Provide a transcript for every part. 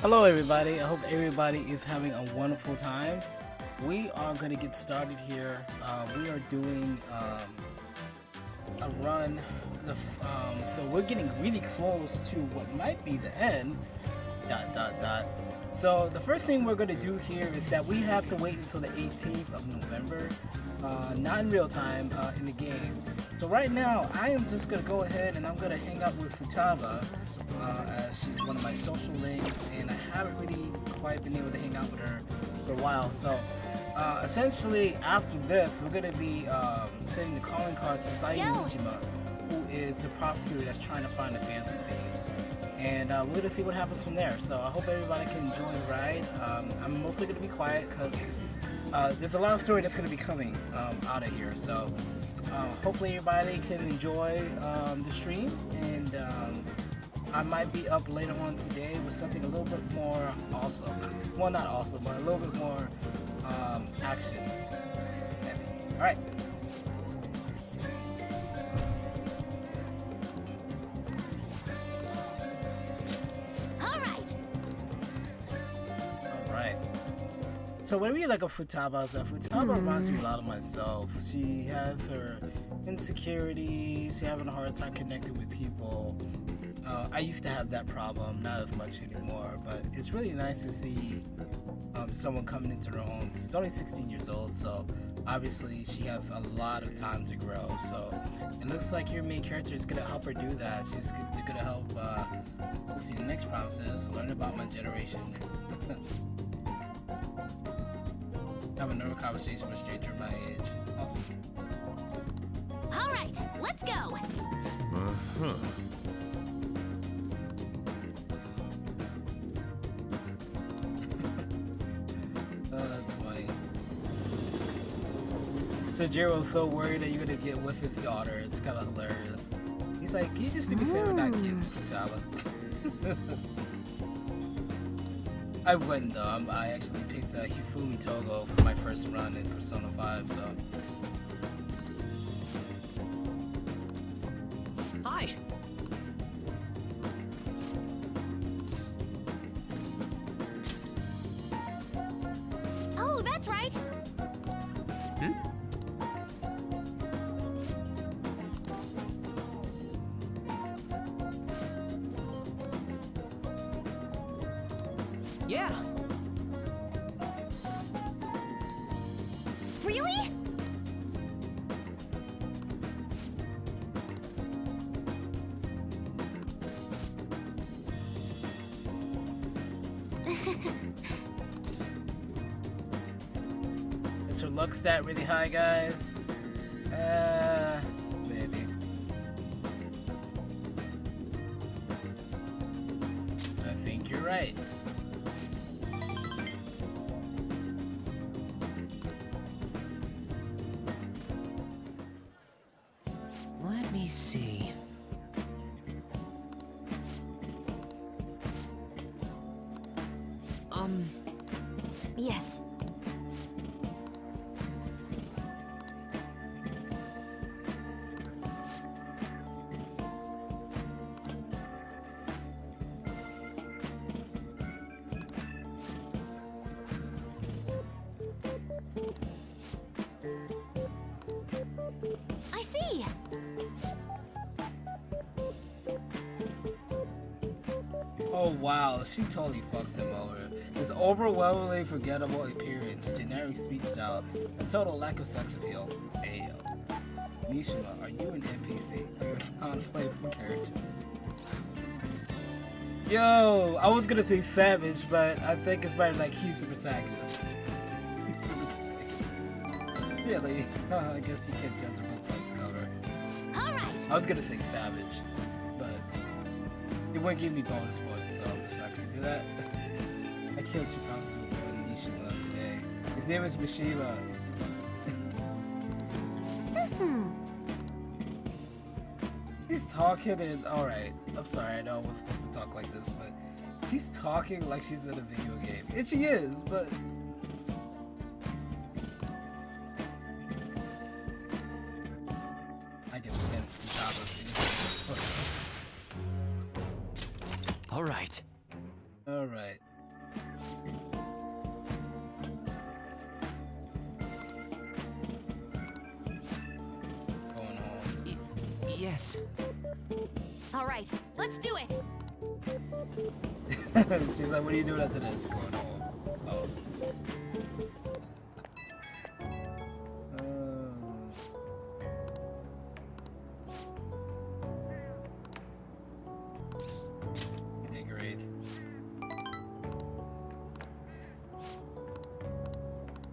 Hello, everybody. I hope everybody is having a wonderful time. We are going to get started here. We are doing a run. So we're getting really close to what might be the end. Dot dot dot. So the first thing we're going to do here is that we have to wait until the 18th of November, not in real time in the game. So right now, I am just going to go ahead and I'm going to hang out with Futaba as she's one of my social links, and I haven't really quite been able to hang out with her for a while. So essentially, after this, we're going to be sending the calling card to Sayu Nijima, who is the prosecutor that's trying to find the Phantom Thieves. And we're going to see what happens from there. So I hope everybody can enjoy the ride. I'm mostly going to be quiet because there's a lot of story that's going to be coming out of here. So hopefully everybody can enjoy the stream. And I might be up later on today with something a little bit more awesome. Well, not awesome, but a little bit more action heavy. All right. So what I really like of Futaba is that Futaba reminds me a lot of myself. She has her insecurities, she's having a hard time connecting with people. I used to have that problem, not as much anymore, but it's really nice to see someone coming into her own. She's only 16 years old, so obviously she has a lot of time to grow. So it looks like your main character is going to help her do that. She's going to help, let's see, the next promise is learn about my generation. Have another conversation with a stranger my age. Awesome. All right, let's go. Oh, that's funny. So Jiro's so worried that you're gonna get with his daughter. It's kind of hilarious. He's like, "Can you just do me a favor, not kidding, Futaba?" I wouldn't though. I actually picked Hifumi Togo for my first run in Persona 5, so. Hi. Oh, that's right. Yeah. Really? Is her luck stat really high, guys? Maybe. I think you're right. Let me see. Yes. I see. Oh wow, she totally fucked him over. His overwhelmingly forgettable appearance, generic speech style, a total lack of sex appeal. Ayo. Nishima, are you an NPC? Are you a non-playable character? Yo, I was gonna say savage, but I think it's better like he's the protagonist. He's the protagonist. Really? I guess you can't judge a book by its cover. All right. I was gonna say savage, but it wouldn't give me bonus points, so I'm just not gonna do that. I killed two prostitutes with Nishima today. His name is Mishiba. He's talking and alright. I'm sorry, I know I wasn't supposed to talk like this, but he's talking like she's in a video game. And she is, but I get sense to All right. Alright. Yes. All right, let's do it. She's like, what are you doing after this? Going home. Oh. You did great.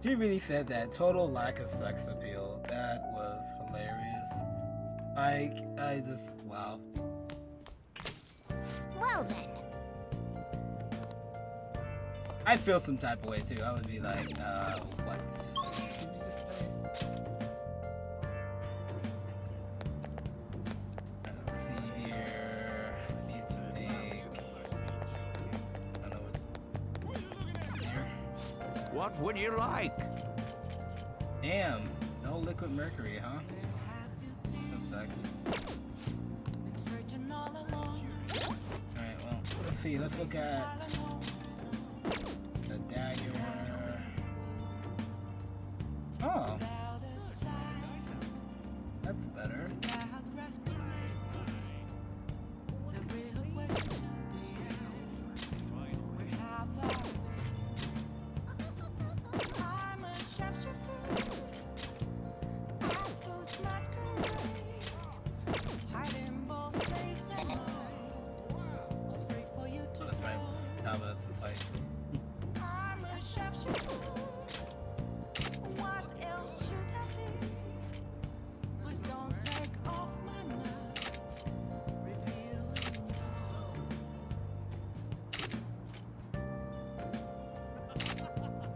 She really said that. Total lack of sex appeal. That was hilarious. I just, wow. Well then. I'd feel some type of way too. I would be like, what? Did you just say? Let's see here. I need to make. I don't know what's here. What would you like? Damn, no liquid mercury, huh? That sucks. Alright, well, let's see. Let's look at the dagger. Oh. That's better. Oh, that's right. How about the fight?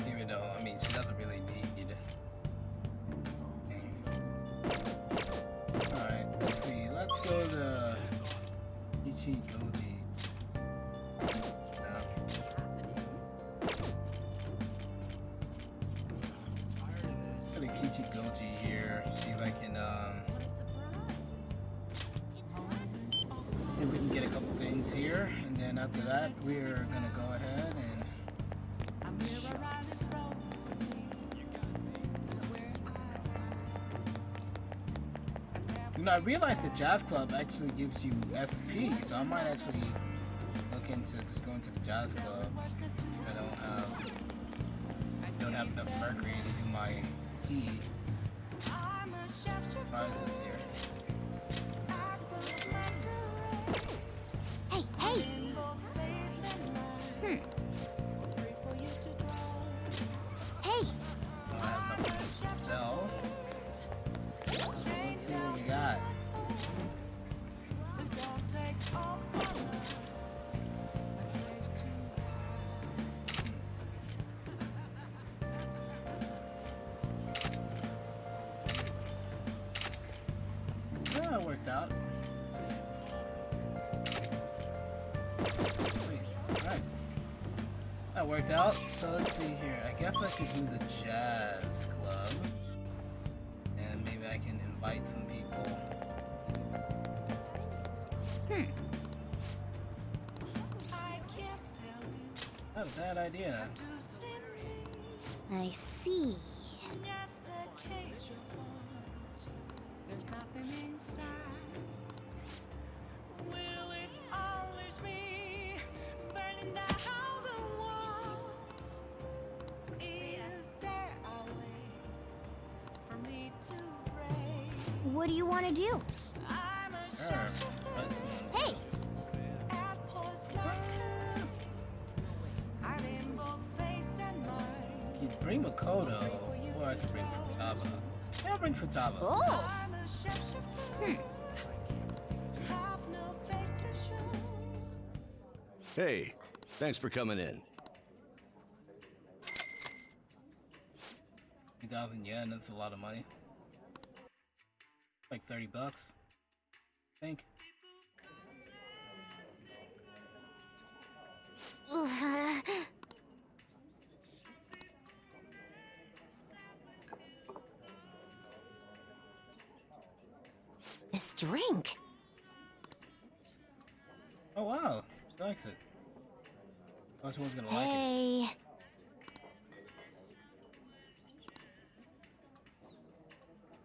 Even though, I mean, she doesn't really need. Alright, let's see. Let's go to Ichigoji. Go to Kichigoji here. See if I can, see if we can get a couple things here. And then after that, we're gonna go ahead and. You know, I realized the jazz club actually gives you SP, so I might actually look into just going to the jazz club if I don't have enough mercury to do my key. Surprises here. Hey, hey. Hey. I have nothing to sell. Let's see what we got. Yeah, it worked out. Sweet. Alright. That worked out. So let's see here. I guess I could do the jazz club. And maybe I can invite some people. Not a bad idea. I see. What do you want to do? Sure. Invite someone. Hey. You can bring Makoto, or I can bring Futaba. Yeah, I'll bring Futaba. Oh. Hey, thanks for coming in. 2,000 yen, that's a lot of money. Like 30 bucks, I think. This drink. Oh wow, she likes it. Oh, someone's gonna like it. Hey.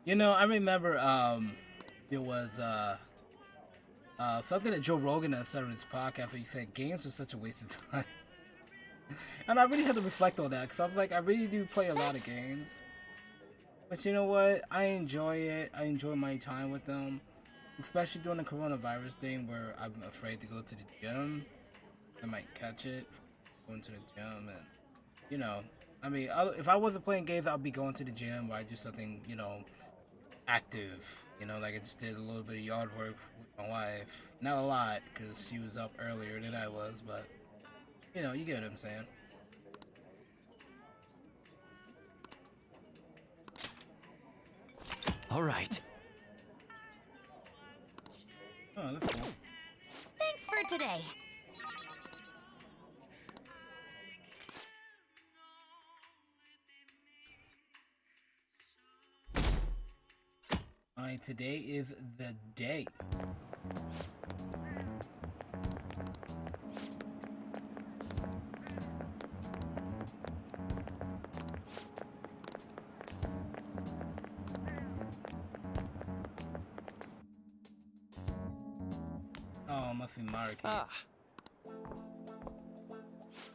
You know, I remember there was something that Joe Rogan had said on his podcast where he said games are such a waste of time. And I really had to reflect on that because I was like, I really do play a lot of games. But you know what? I enjoy it. I enjoy my time with them. Especially during the coronavirus thing where I'm afraid to go to the gym. I might catch it going to the gym and, you know, I mean, if I wasn't playing games, I'd be going to the gym where I do something, you know, active. You know, like I just did a little bit of yard work with my wife. Not a lot because she was up earlier than I was, but, you know, you get what I'm saying. All right. Oh, that's cool. Thanks for today. Alright, today is the day. Oh, must be Mariki. Ah.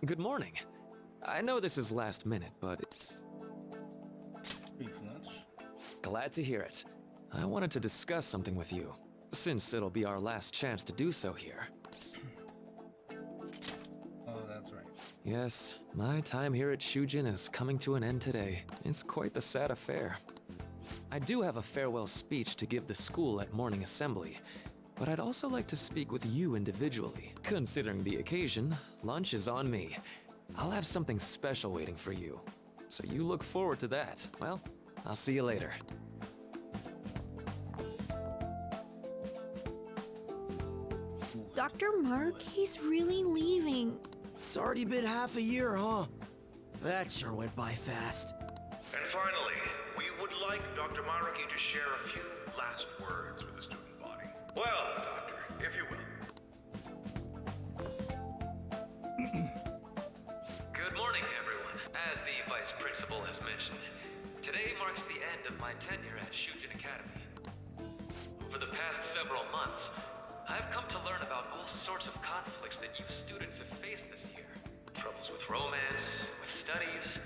Good morning. I know this is last minute, but Brief lunch. glad to hear it. I wanted to discuss something with you, since it'll be our last chance to do so here. Oh, that's right. Yes, my time here at Shujin is coming to an end today. It's quite the sad affair. I do have a farewell speech to give the school at morning assembly, but I'd also like to speak with you individually. Considering the occasion, lunch is on me. I'll have something special waiting for you. So you look forward to that. Well, I'll see you later. Dr. Mark, he's really leaving. It's already been half a year, huh? That sure went by fast. And finally, we would like Dr. Maruki to share a few last words with the student body. Well, Doctor, if you will. Good morning, everyone. As the Vice Principal has mentioned, today marks the end of my tenure at Shujin Academy. Over the past several months, I've come to learn about all sorts of conflicts that you students have faced this year. Troubles with romance, with studies.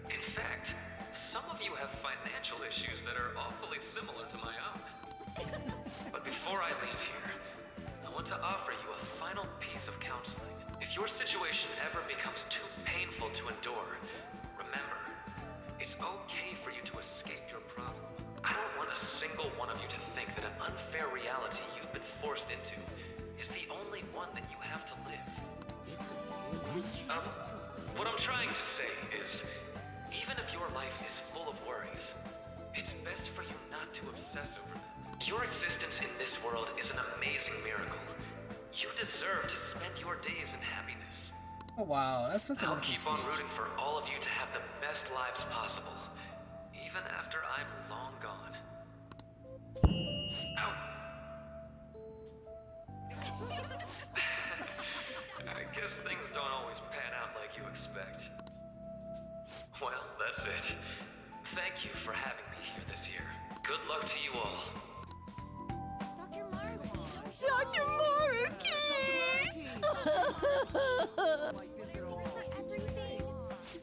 In fact, some of you have financial issues that are awfully similar to my own. But before I leave here, I want to offer you a final piece of counseling. If your situation ever becomes too painful to endure, remember, it's okay for you to escape your problem. I don't want a single one of you to think that an unfair reality you've been forced into is the only one that you have to live. What I'm trying to say is, even if your life is full of worries, it's best for you not to obsess over them. Your existence in this world is an amazing miracle. You deserve to spend your days in happiness. Oh wow, that's such a I'll wonderful keep on speech. rooting for all of you to have the best lives possible, even after I'm long gone. Ow. I guess things don't always pan out like you expect. Well, that's it. Thank you for having me here this year. Good luck to you all. Dr.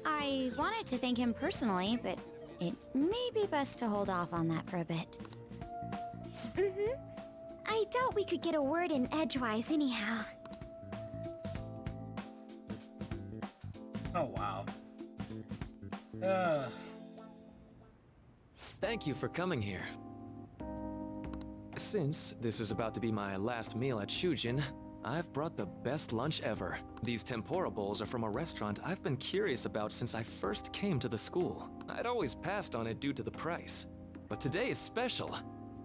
I wanted to thank him personally, but it may be best to hold off on that for a bit. I doubt we could get a word in edgewise anyhow. Oh wow. Thank you for coming here. Since this is about to be my last meal at Shujin, I've brought the best lunch ever. These tempura bowls are from a restaurant I've been curious about since I first came to the school. I'd always passed on it due to the price. But today is special.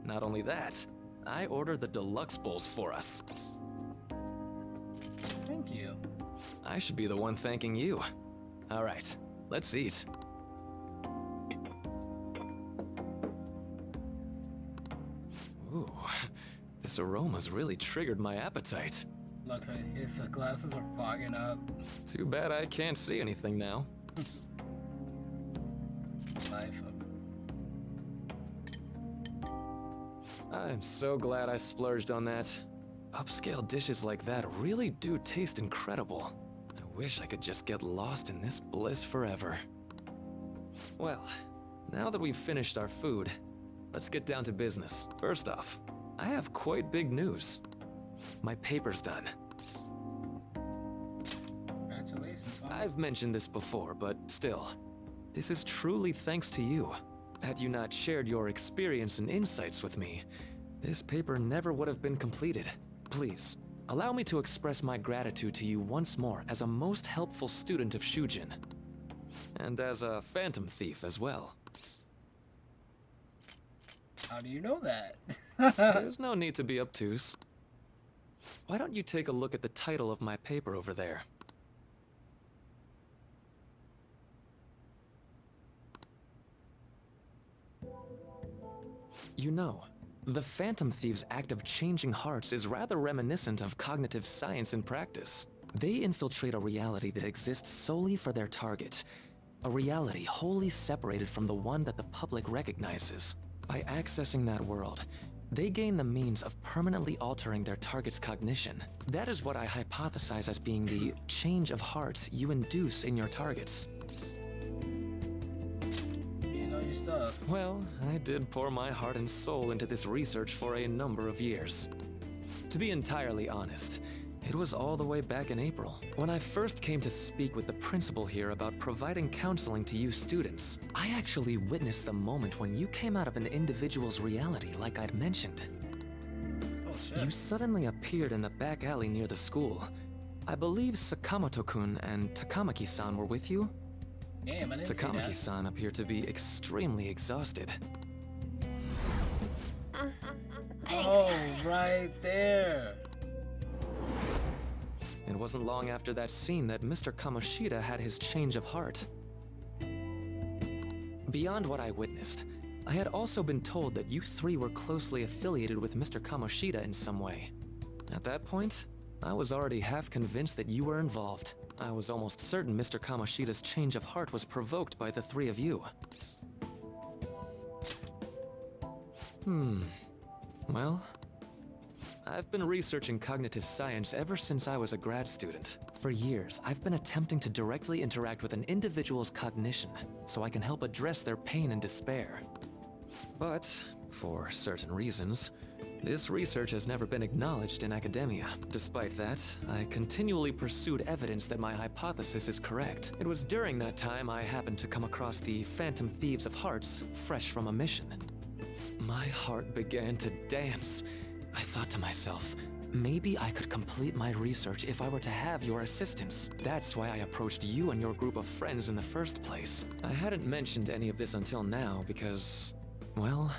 Not only that, I ordered the deluxe bowls for us. Thank you. I should be the one thanking you. All right, let's eat. Ooh, this aroma's really triggered my appetite. Look, his glasses are fogging up. Too bad I can't see anything now. Life of... I'm so glad I splurged on that. Upscale dishes like that really do taste incredible. I wish I could just get lost in this bliss forever. Well, now that we've finished our food, let's get down to business. First off, I have quite big news. My paper's done. Congratulations, huh? I've mentioned this before, but still, this is truly thanks to you. Had you not shared your experience and insights with me, this paper never would have been completed. Please, allow me to express my gratitude to you once more as a most helpful student of Shujin. And as a phantom thief as well. How do you know that? There's no need to be obtuse. Why don't you take a look at the title of my paper over there? You know, the Phantom Thieves' act of changing hearts is rather reminiscent of cognitive science in practice. They infiltrate a reality that exists solely for their target, a reality wholly separated from the one that the public recognizes. By accessing that world, they gain the means of permanently altering their target's cognition. That is what I hypothesize as being the change of heart you induce in your targets. You know your stuff. Well, I did pour my heart and soul into this research for a number of years. To be entirely honest, it was all the way back in April, when I first came to speak with the principal here about providing counseling to you students. I actually witnessed the moment when you came out of an individual's reality like I'd mentioned. Oh shit. You suddenly appeared in the back alley near the school. I believe Sakamoto-kun and Takamaki-san were with you? Damn, I didn't see that. Takamaki-san appeared to be extremely exhausted. Oh, right there. It wasn't long after that scene that Mr. Kamoshida had his change of heart. Beyond what I witnessed, I had also been told that you three were closely affiliated with Mr. Kamoshida in some way. At that point, I was already half convinced that you were involved. I was almost certain Mr. Kamoshida's change of heart was provoked by the three of you. Well, I've been researching cognitive science ever since I was a grad student. For years, I've been attempting to directly interact with an individual's cognition so I can help address their pain and despair. But, for certain reasons, this research has never been acknowledged in academia. Despite that, I continually pursued evidence that my hypothesis is correct. It was during that time I happened to come across the Phantom Thieves of Hearts, fresh from a mission. My heart began to dance. I thought to myself, maybe I could complete my research if I were to have your assistance. That's why I approached you and your group of friends in the first place. I hadn't mentioned any of this until now because, well,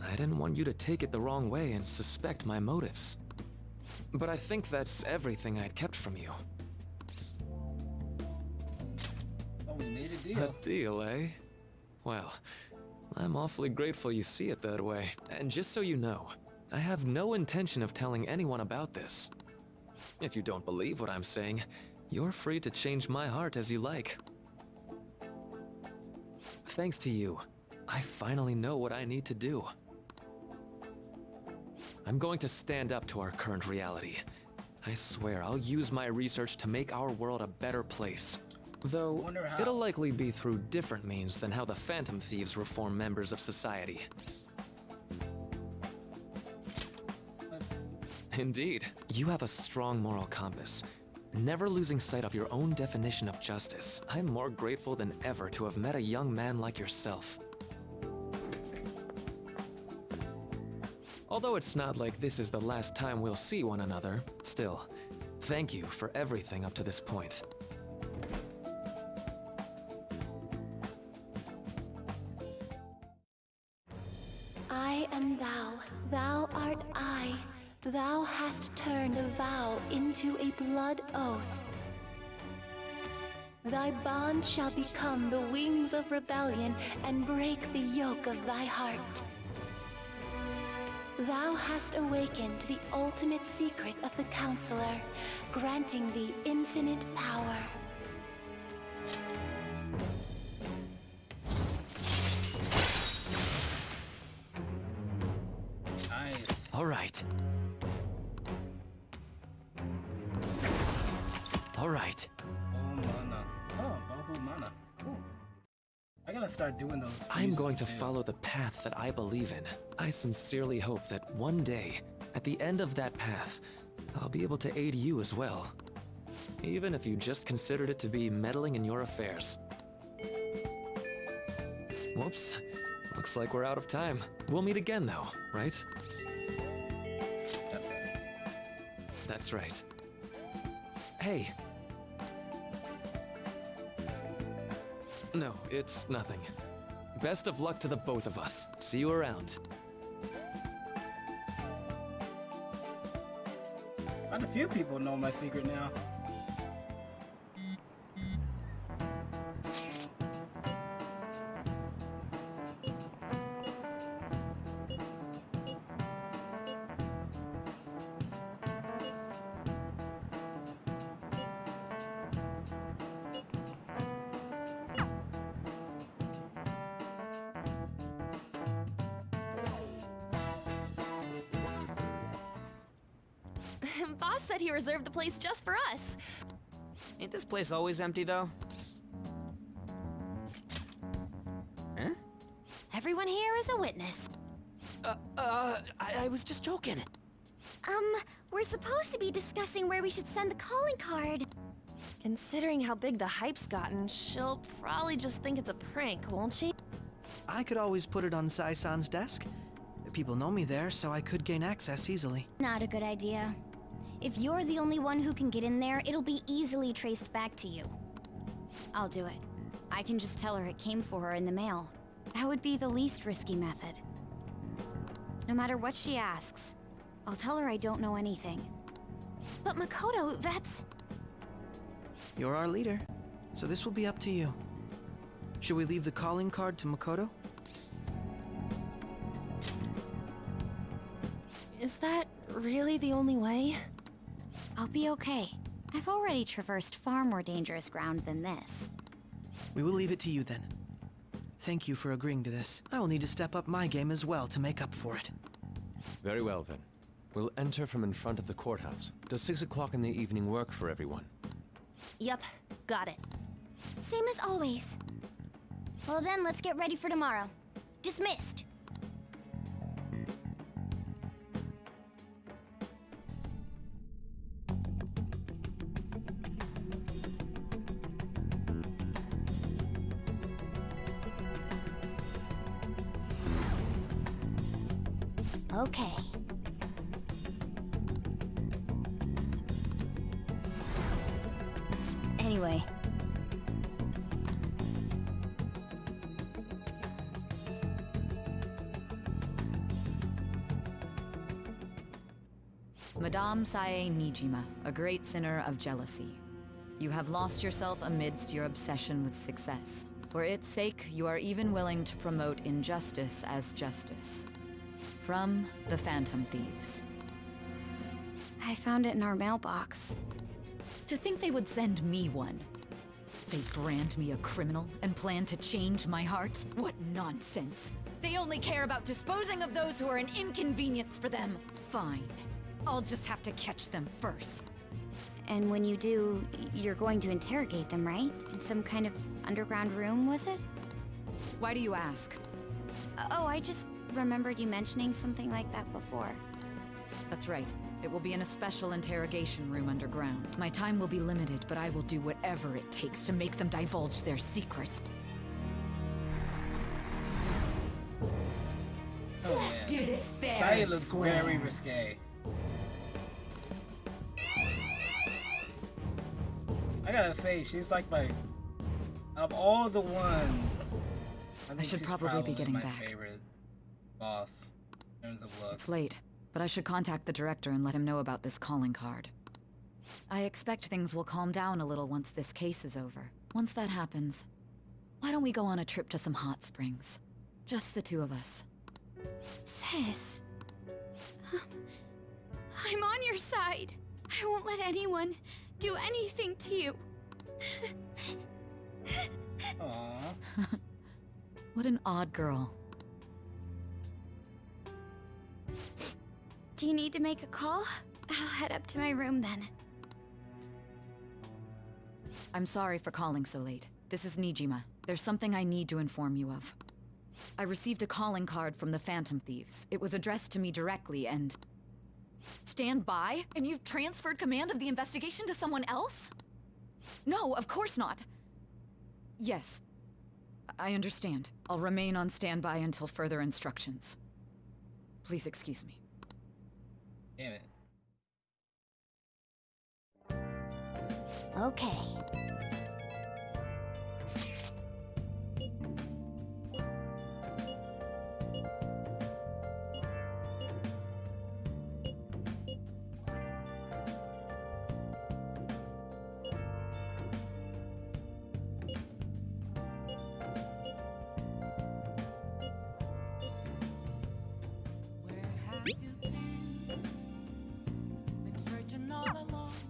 I didn't want you to take it the wrong way and suspect my motives. But I think that's everything I'd kept from you. Oh, we made a A deal. deal, eh? Well, I'm awfully grateful you see it that way. And just so you know, I have no intention of telling anyone about this. If you don't believe what I'm saying, you're free to change my heart as you like. Thanks to you, I finally know what I need to do. I'm going to stand up to our current reality. I swear I'll use my research to make our world a better place. Though, Wonder how. it'll likely be through different means than how the Phantom Thieves reform members of society. Indeed, you have a strong moral compass, never losing sight of your own definition of justice. I'm more grateful than ever to have met a young man like yourself. Although it's not like this is the last time we'll see one another, still, thank you for everything up to this point. I am thou, thou art I. Thou hast turned a vow into a blood oath. Thy bond shall become the wings of rebellion and break the yoke of thy heart. Thou hast awakened the ultimate secret of the Counselor, granting thee infinite power. All right. All right. Oh, mana. Oh, Bahu mana. Ooh. I gotta start doing those. I'm going to fusions, too. follow the path that I believe in. I sincerely hope that one day, at the end of that path, I'll be able to aid you as well. Even if you just considered it to be meddling in your affairs. Whoops. Looks like we're out of time. We'll meet again though, right? That's right. Hey. No, it's nothing. Best of luck to the both of us. See you around. Quite a few people know my secret now. Boss said he reserved the place just for us. Ain't this place always empty, though? Huh? Everyone here is a witness. I was just joking. We're supposed to be discussing where we should send the calling card. Considering how big the hype's gotten, she'll probably just think it's a prank, won't she? I could always put it on Sai-san's desk. People know me there, so I could gain access easily. Not a good idea. If you're the only one who can get in there, it'll be easily traced back to you. I'll do it. I can just tell her it came for her in the mail. That would be the least risky method. No matter what she asks, I'll tell her I don't know anything. But Makoto, that's... You're our leader, so this will be up to you. Should we leave the calling card to Makoto? Is that really the only way? I'll be okay. I've already traversed far more dangerous ground than this. We will leave it to you then. Thank you for agreeing to this. I will need to step up my game as well to make up for it. Very well then. We'll enter from in front of the courthouse. Does 6 o'clock in the evening work for everyone? Yep, got it. Same as always. Well then, let's get ready for tomorrow. Dismissed. Okay. Anyway. Madame Sae Nijima, a great sinner of jealousy. You have lost yourself amidst your obsession with success. For its sake, you are even willing to promote injustice as justice. From the Phantom Thieves. I found it in our mailbox. To think they would send me one. They brand me a criminal and plan to change my heart? What nonsense. They only care about disposing of those who are an inconvenience for them. Fine. I'll just have to catch them first. And when you do, you're going to interrogate them, right? In some kind of underground room, was it? Why do you ask? Oh, I just remembered you mentioning something like that before. That's right. It will be in a special interrogation room underground. My time will be limited, but I will do whatever it takes to make them divulge their secrets. Oh, Let's do this fair Sae and looks square. very risque. I gotta say, she's like my... Of all the ones, I think should she's probably be getting my back. favorite boss in terms of looks. It's late, but I should contact the director and let him know about this calling card. I expect things will calm down a little once this case is over. Once that happens, why don't we go on a trip to some hot springs? Just the two of us. Sis. I'm on your side. I won't let anyone do anything to you. Aww. What an odd girl. Do you need to make a call? I'll head up to my room then. I'm sorry for calling so late. This is Nijima. There's something I need to inform you of. I received a calling card from the Phantom Thieves. It was addressed to me directly and... Stand by? And you've transferred command of the investigation to someone else? No, of course not. Yes. I understand. I'll remain on standby until further instructions. Please excuse me. Damn it. Okay.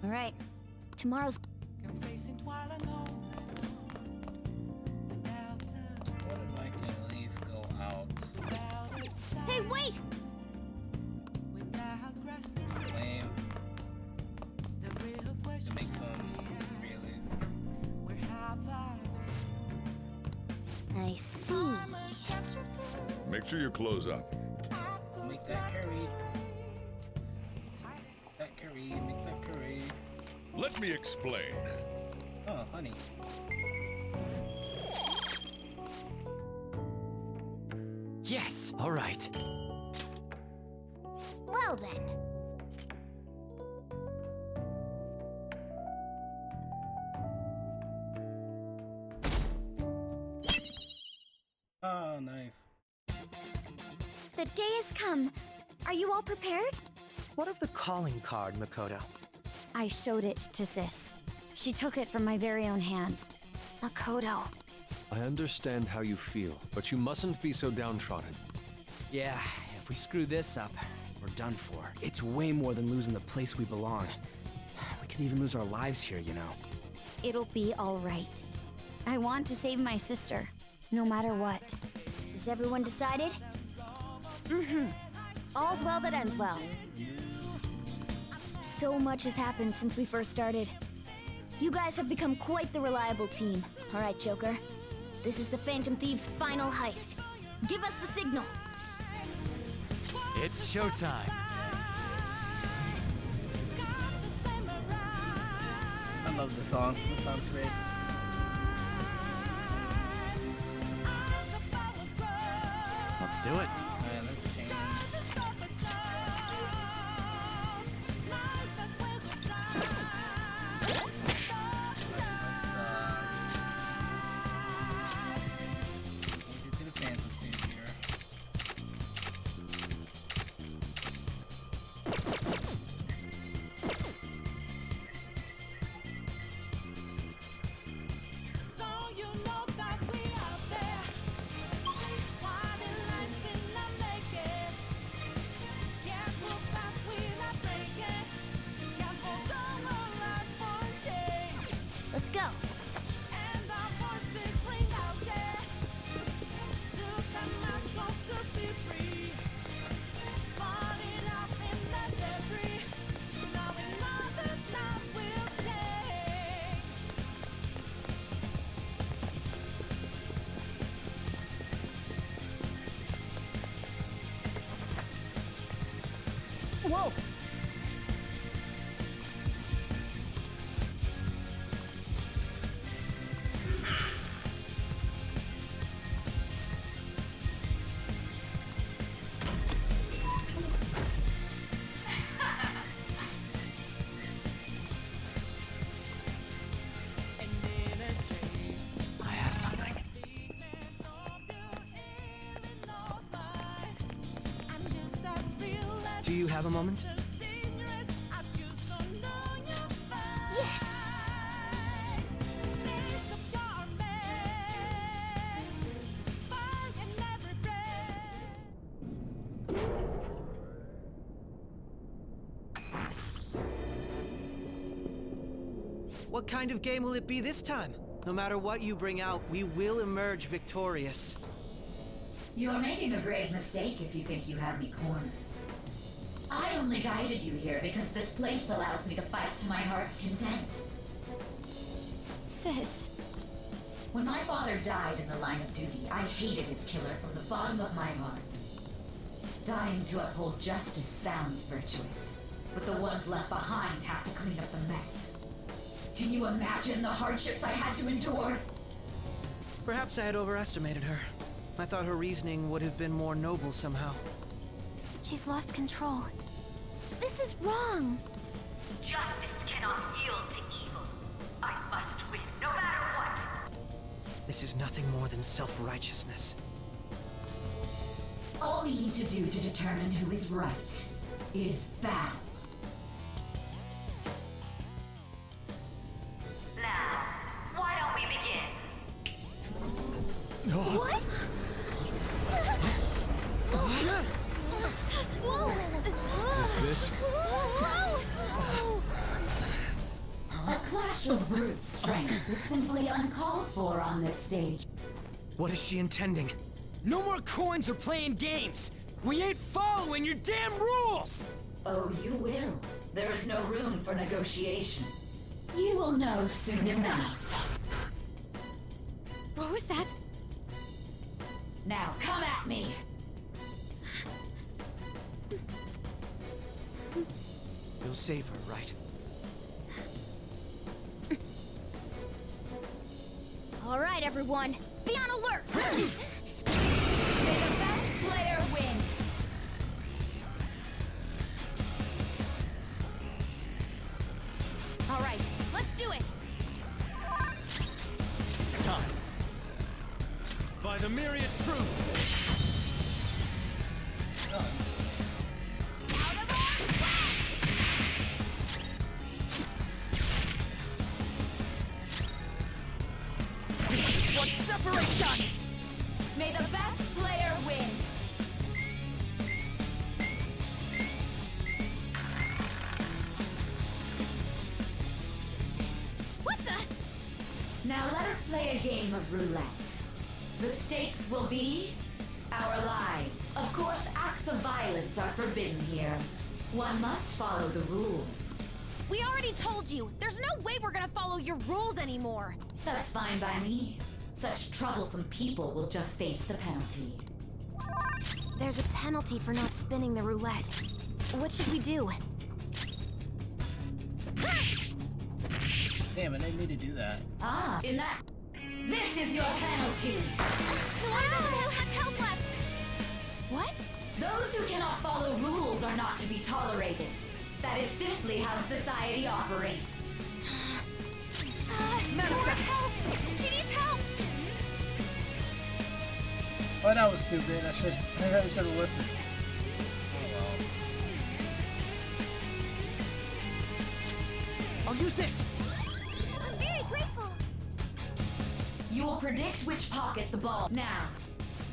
All right. Tomorrow's... What if I can at least go out? Hey, wait! Lame. To make some realistic. I see. Make sure you close up. Make that curry. That curry, make that curry. Let me explain. Oh, honey. Yes! All right. Well then. Oh, nice. The day has come. Are you all prepared? What of the calling card, Makoto? I showed it to Sis. She took it from my very own hands. Makoto. I understand how you feel, but you mustn't be so downtrodden. Yeah, if we screw this up, we're done for. It's way more than losing the place we belong. We could even lose our lives here, you know. It'll be all right. I want to save my sister, no matter what. Is everyone decided? Mm-hmm. All's well that ends well. So much has happened since we first started. You guys have become quite the reliable team. All right, Joker. This is the Phantom Thieves' final heist. Give us the signal. It's showtime. I love the song. The song's great. Let's do it. Alright, let's change. Change it to the Phantom Thieves here. Let's go. Whoa! I have something. Do you have a moment? Yes! What kind of game will it be this time? No matter what you bring out, we will emerge victorious. You're making a grave mistake if you think you have me cornered. I only guided you here because this place allows me to fight to my heart's content. Sis. When my father died in the line of duty, I hated his killer from the bottom of my heart. Dying to uphold justice sounds virtuous, but the ones left behind have to clean up the mess. Can you imagine the hardships I had to endure? Perhaps I had overestimated her. I thought her reasoning would have been more noble somehow. She's lost control. This is wrong. Justice cannot yield to evil. I must win, no matter what. This is nothing more than self-righteousness. All we need to do to determine who is right is battle. Now, why don't we begin? What? Is this? A clash of brute strength is simply uncalled for on this stage. What is she intending? No more coins or playing games! We ain't following your damn rules! Oh, you will. There is no room for negotiation. You will know soon enough. What was that? Now come at me! You'll save her, right? All right, everyone, be on alert. May the best player win! All right, let's do it. It's time. By the myriad troops. What separates us? May the best player win! What the? Now let us play a game of roulette. The stakes will be our lives. Of course, acts of violence are forbidden here. One must follow the rules. We already told you. There's no way we're gonna follow your rules anymore. That's fine by me. Such troublesome people will just face the penalty. There's a penalty for not spinning the roulette. What should we do? Damn, I didn't mean to do that. Ah, in that... This is your penalty! The one doesn't have much health left! What? Those who cannot follow rules are not to be tolerated. That is simply how society operates. More help! She needs help! Oh, that was stupid. I should have listened. Oh well. I'll use this! I'm very grateful. You will predict which pocket the ball... Now.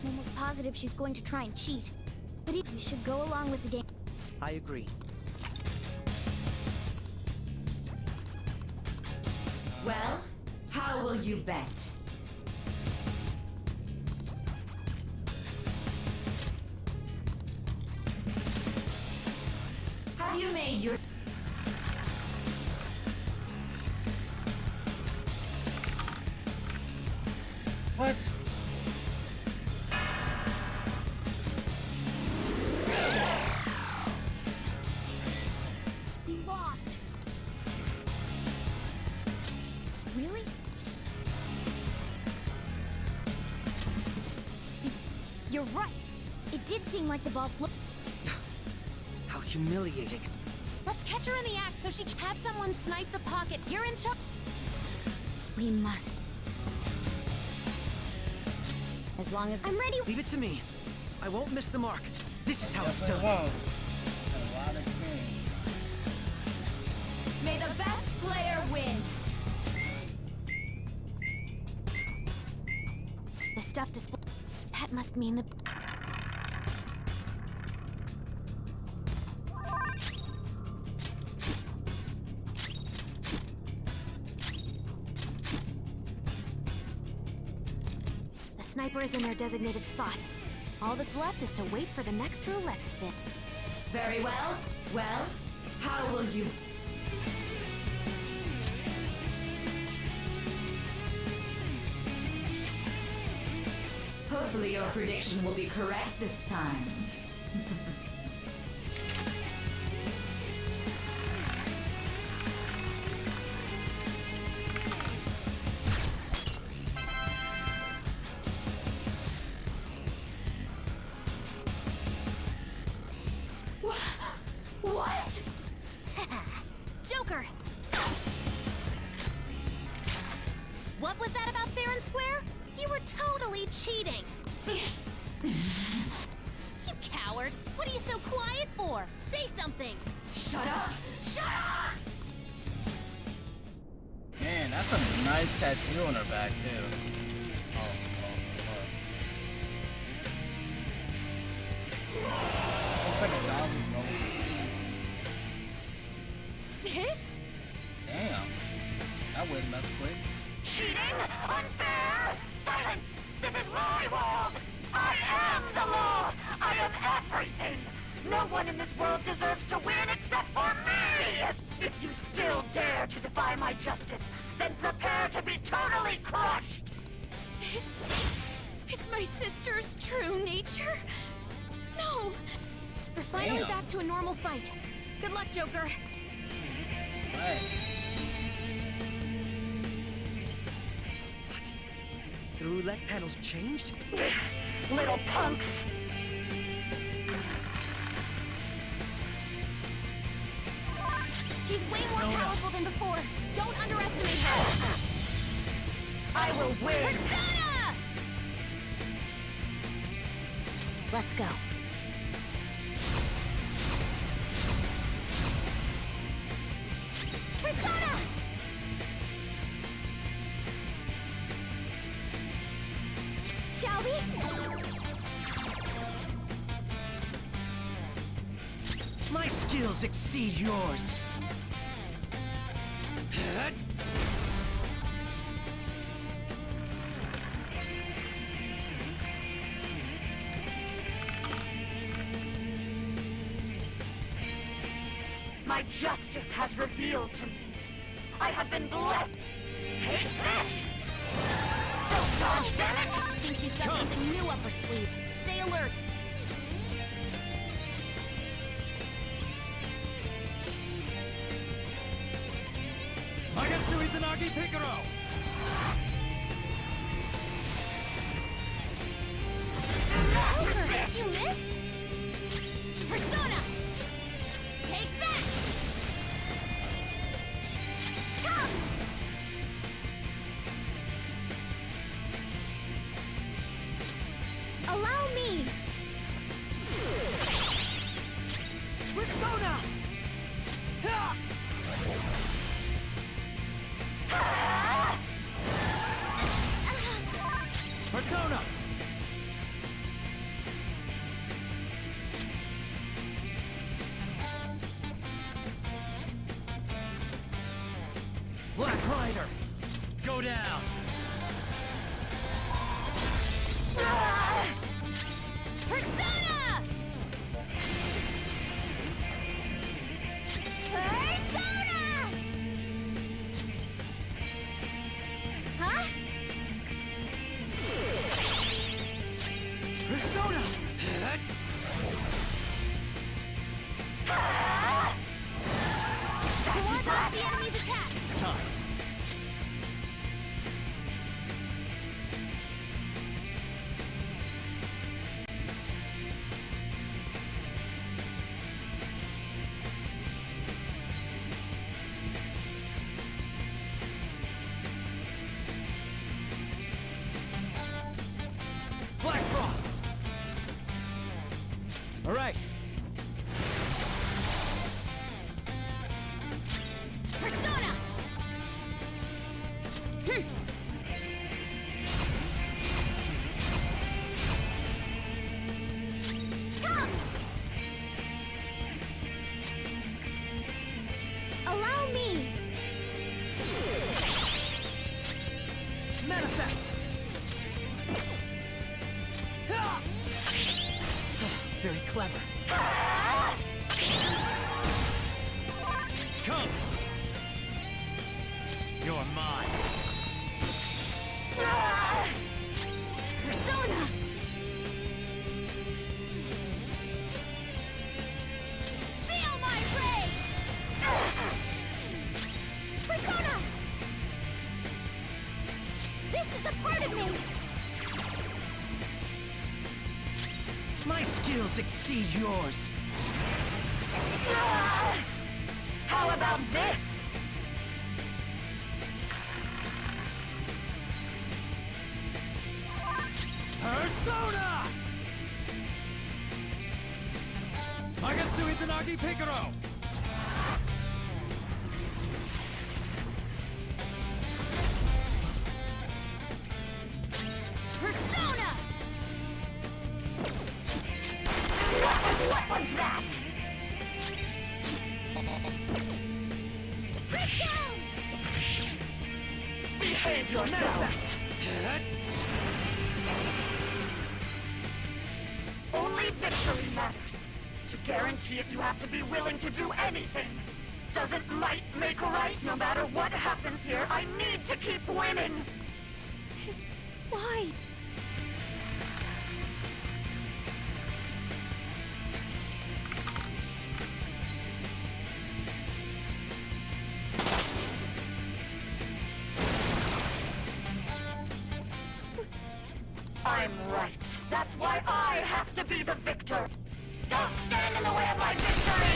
I'm almost positive she's going to try and cheat. But we should go along with the game. I agree. Well, how will you bet? Have you made your... What? We lost. Really? See, you're right. It did seem like the ball flew. How humiliating. Let's catch her in the act so she can have someone snipe the pocket. You're in charge. We must. As long as I'm ready. Leave it to me. I won't miss the mark. This is how Yes, it's I done. won't. Got a lot of experience. May the best player win! The stuff display. That must mean the. The sniper is in their designated spot. All that's left is to wait for the next roulette spin. Very well. Well, how will you... Hopefully your prediction will be correct this time. What? Joker! What was that about fair and square? You were totally cheating! You coward! What are you so quiet for? Say something! Shut up! Shut up! Man, that's a nice tattoo on her back too. Oh, it was. Looks like a dog with no. Sis? Damn. That went left quick. Cheating? Unfair? Silence! This is my world! I am the law! I am everything! No one in this world deserves to win except for me! If you still dare to defy my justice, then prepare to be totally crushed! Is my sister's true nature? No! We're finally Damn. back to a normal fight. Good luck, Joker. Right. What? The roulette panel's changed? Little punks! She's way more powerful than before. Don't underestimate her. I will win! Persona! Let's go. Persona! Shall we? My skills exceed yours. My justice has revealed to me. I have been blessed. Take this! Don't dodge, damn it! I think she's got something new up her sleeve. Stay alert. Magatsu Izanagi Picaro! Joker, you missed? Persona! Take that! Come! Allow me! Persona! Persona! Black Rider! Go down! Persona! Persona! Huh? Persona! Ward off the enemy's attack! It's time. exceed yours. How about this? Persona! Magatsu Izanagi Picaro! Persona! What was that? Get down! Behave yourself! Only victory matters. To guarantee it, you have to be willing to do anything. Doesn't might make right? No matter what happens here, I need to keep winning! Sis, why? I'm right. That's why I have to be the victor. Don't stand in the way of my victory!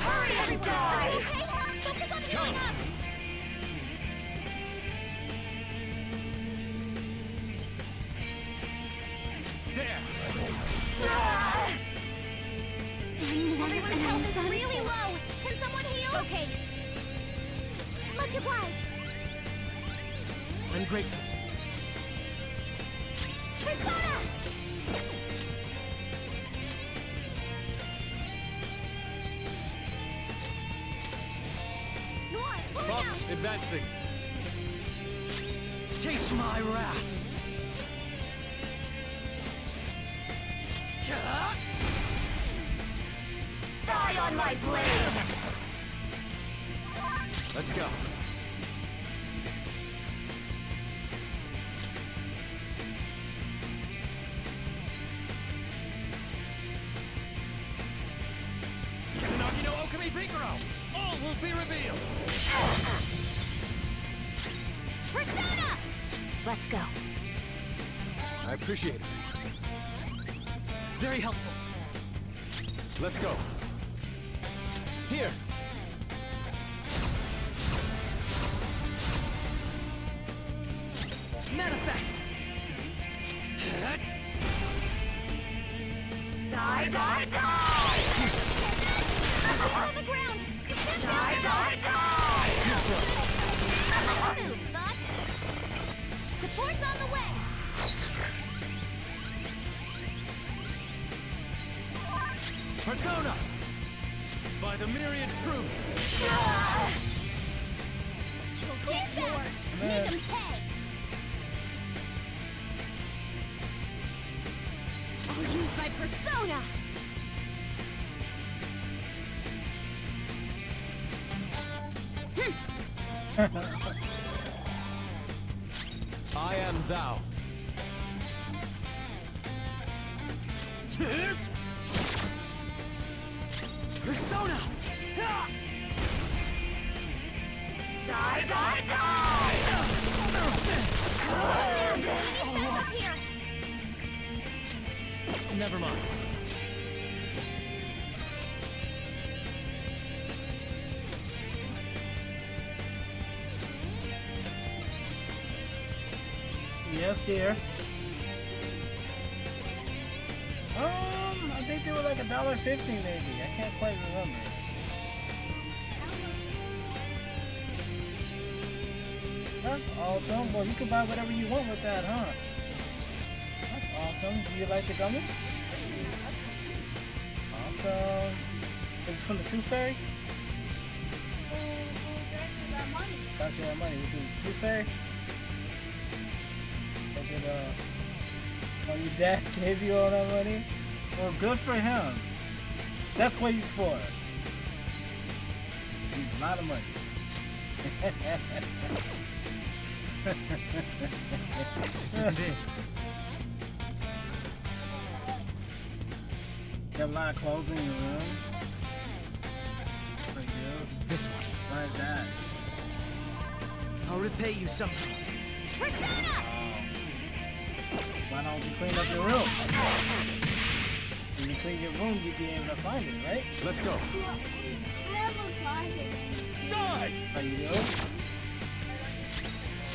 Hurry and die! Okay, focus on healing up! Everyone's health is really low! Can someone heal? Okay. Much obliged! I'm grateful. Persona! Fox advancing. Chase my wrath. Die on my blade! Let's go. Izanagi no Okami Picaro! All will be revealed! Persona! Let's go. I appreciate it. Very helpful. Let's go. Here. Manifest! Die, die, die! On the ground! Die, die, die! Move, Fox! Support's on the way! Persona! By the myriad truths! Get yours! Make him pay! I'll use my persona! I am thou. Persona! Die, die, die! Up here! Never mind. Yes, dear. I think they were like $1.50 maybe. I can't quite remember. That's awesome. Well, you can buy whatever you want with that, huh? That's awesome. Do you like the gummy? Awesome. It's from the Tooth Fairy? Got you that money. Which is Tooth Fairy? Oh, your dad gave you all that money? Well, good for him. That's what he's for. He's a lot of money. This isn't it. Got a lot of clothes in your room. Pretty good. This one. Why is that? I'll repay you something. Persona! Why don't you clean up your room? When you clean your room, you'd be able to find it, right? Let's go. Die! How you doing?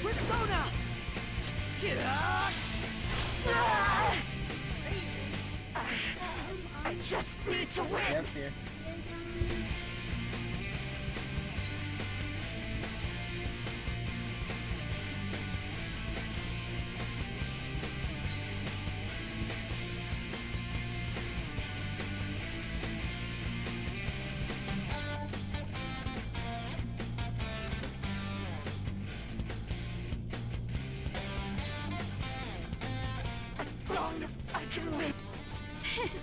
Persona! Get up! I just need to win. Yes, dear. As long as I can live. Sis.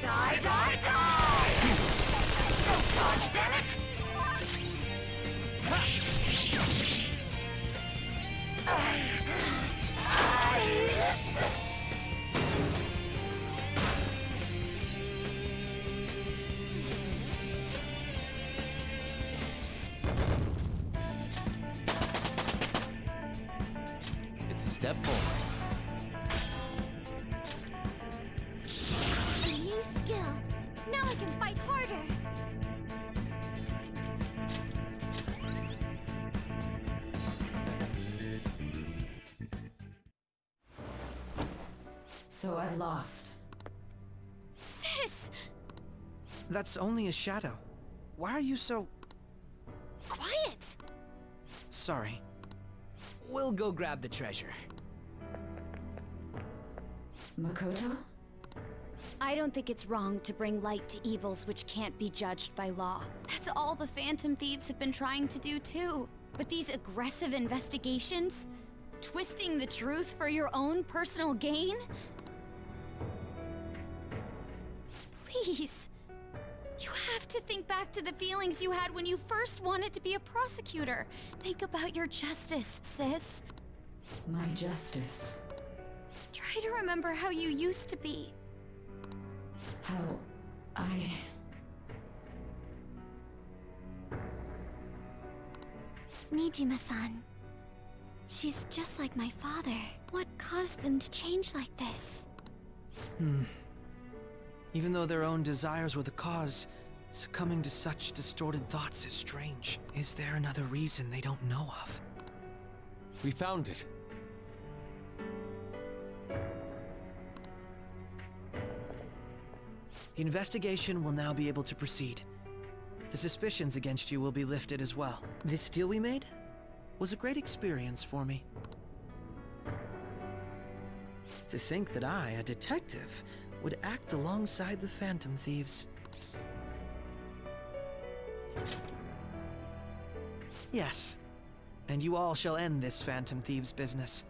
Die, die, die! Oh, God damn it! It's a step forward. A new skill. Now I can fight harder. So I've lost. Sis! That's only a shadow. Why are you so... Quiet! Sorry. We'll go grab the treasure. Makoto? I don't think it's wrong to bring light to evils which can't be judged by law. That's all the Phantom Thieves have been trying to do too. But these aggressive investigations? Twisting the truth for your own personal gain? Please. You have to think back to the feelings you had when you first wanted to be a prosecutor. Think about your justice, sis. My justice. Try to remember how you used to be. How I... Nijima-san. She's just like my father. What caused them to change like this? Even though their own desires were the cause, succumbing to such distorted thoughts is strange. Is there another reason they don't know of? We found it. The investigation will now be able to proceed. The suspicions against you will be lifted as well. This deal we made was a great experience for me. To think that I, a detective, would act alongside the Phantom Thieves. Yes, and you all shall end this Phantom Thieves business.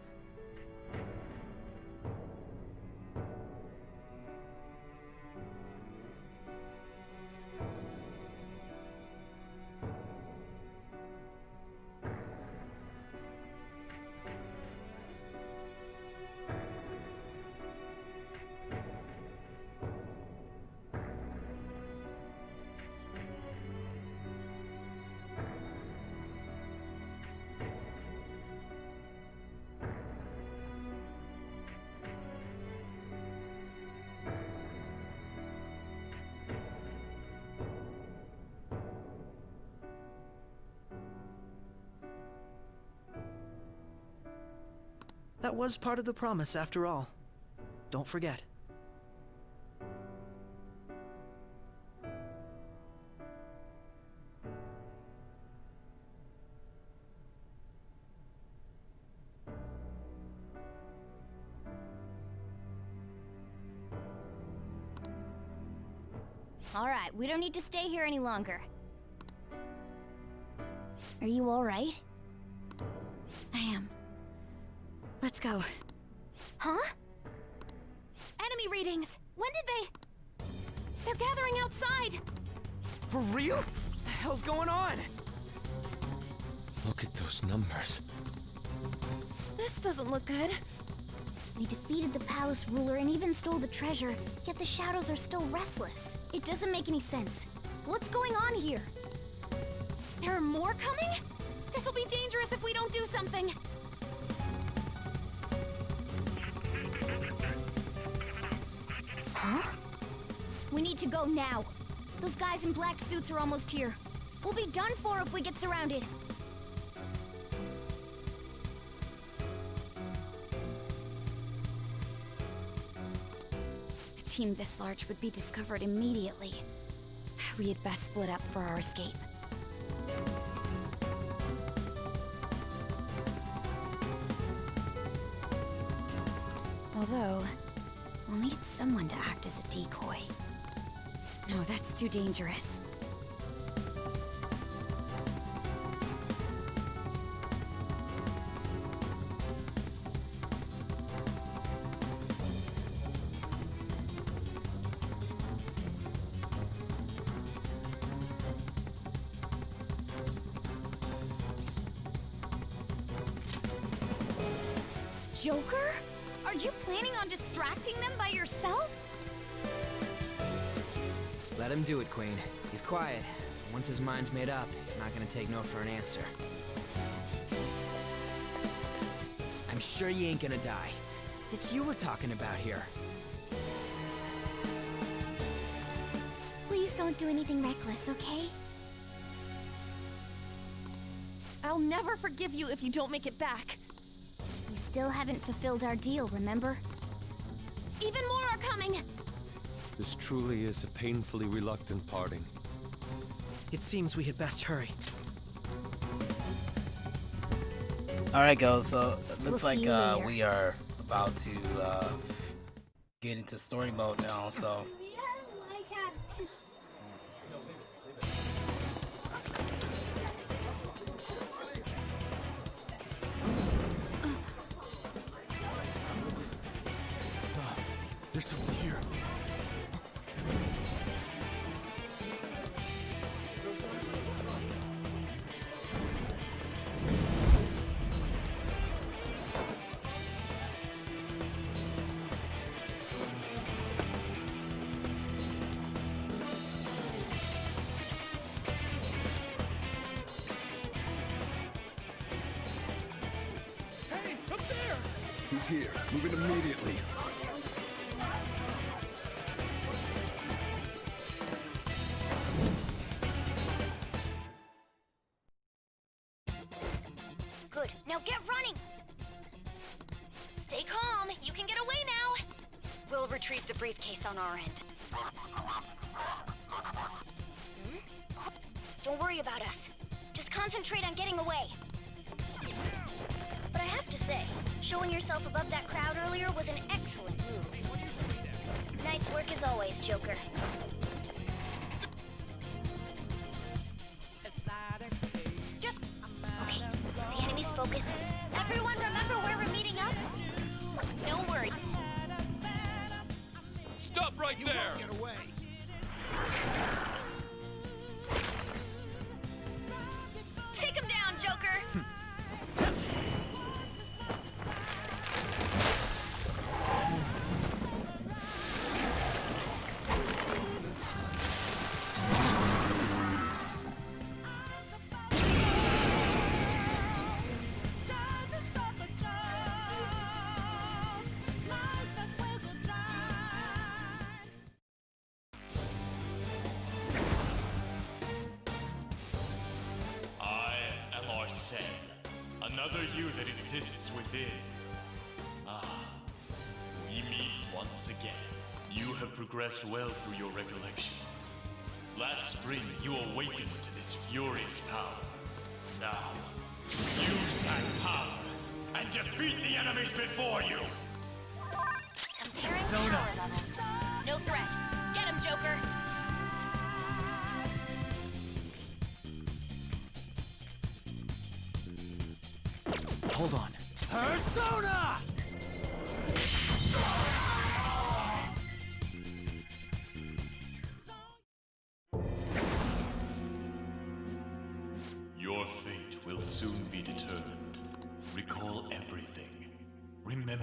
That was part of the promise, after all. Don't forget. All right, we don't need to stay here any longer. Are you all right? I am. Let's go. Huh? Enemy readings! When did they... They're gathering outside! For real? What the hell's going on? Look at those numbers. This doesn't look good. We defeated the palace ruler and even stole the treasure, yet the shadows are still restless. It doesn't make any sense. What's going on here? There are more coming? This'll be dangerous if we don't do something. Huh? We need to go now. Those guys in black suits are almost here. We'll be done for if we get surrounded. A team this large would be discovered immediately. We had best split up for our escape. Although, we'll need someone to act as a decoy. No, that's too dangerous. Joker? Are you planning on distracting them by yourself? Let him do it, Queen. He's quiet. Once his mind's made up, he's not gonna take no for an answer. I'm sure you ain't gonna die. It's you we're talking about here. Please don't do anything reckless, okay? I'll never forgive you if you don't make it back. We still haven't fulfilled our deal, remember? Even more are coming! This truly is a painfully reluctant parting. It seems we had best hurry. Alright, guys, so it looks We'll see you like later. we are about to get into story mode now, so. There's someone here. Hey, up there! He's here. Moving immediately. Good. Now get running! Stay calm. You can get away now. We'll retrieve the briefcase on our end. Don't worry about us. Just concentrate on getting away. But I have to say, showing yourself above that crowd earlier was an excellent move. Nice work as always, Joker. Just... Okay, the enemy's focused. Everyone remember where we're meeting up? Don't worry. Stop right there! Get away! Take him down, Joker! I am Arsene, another you that exists within. Ah, we meet once again. You have progressed well through your recollections. Last spring, you awakened to this furious power. Now, use that power and defeat the enemies before you! Comparing power levels. No threat. Get him, Joker! Hold on. Persona! Your fate will soon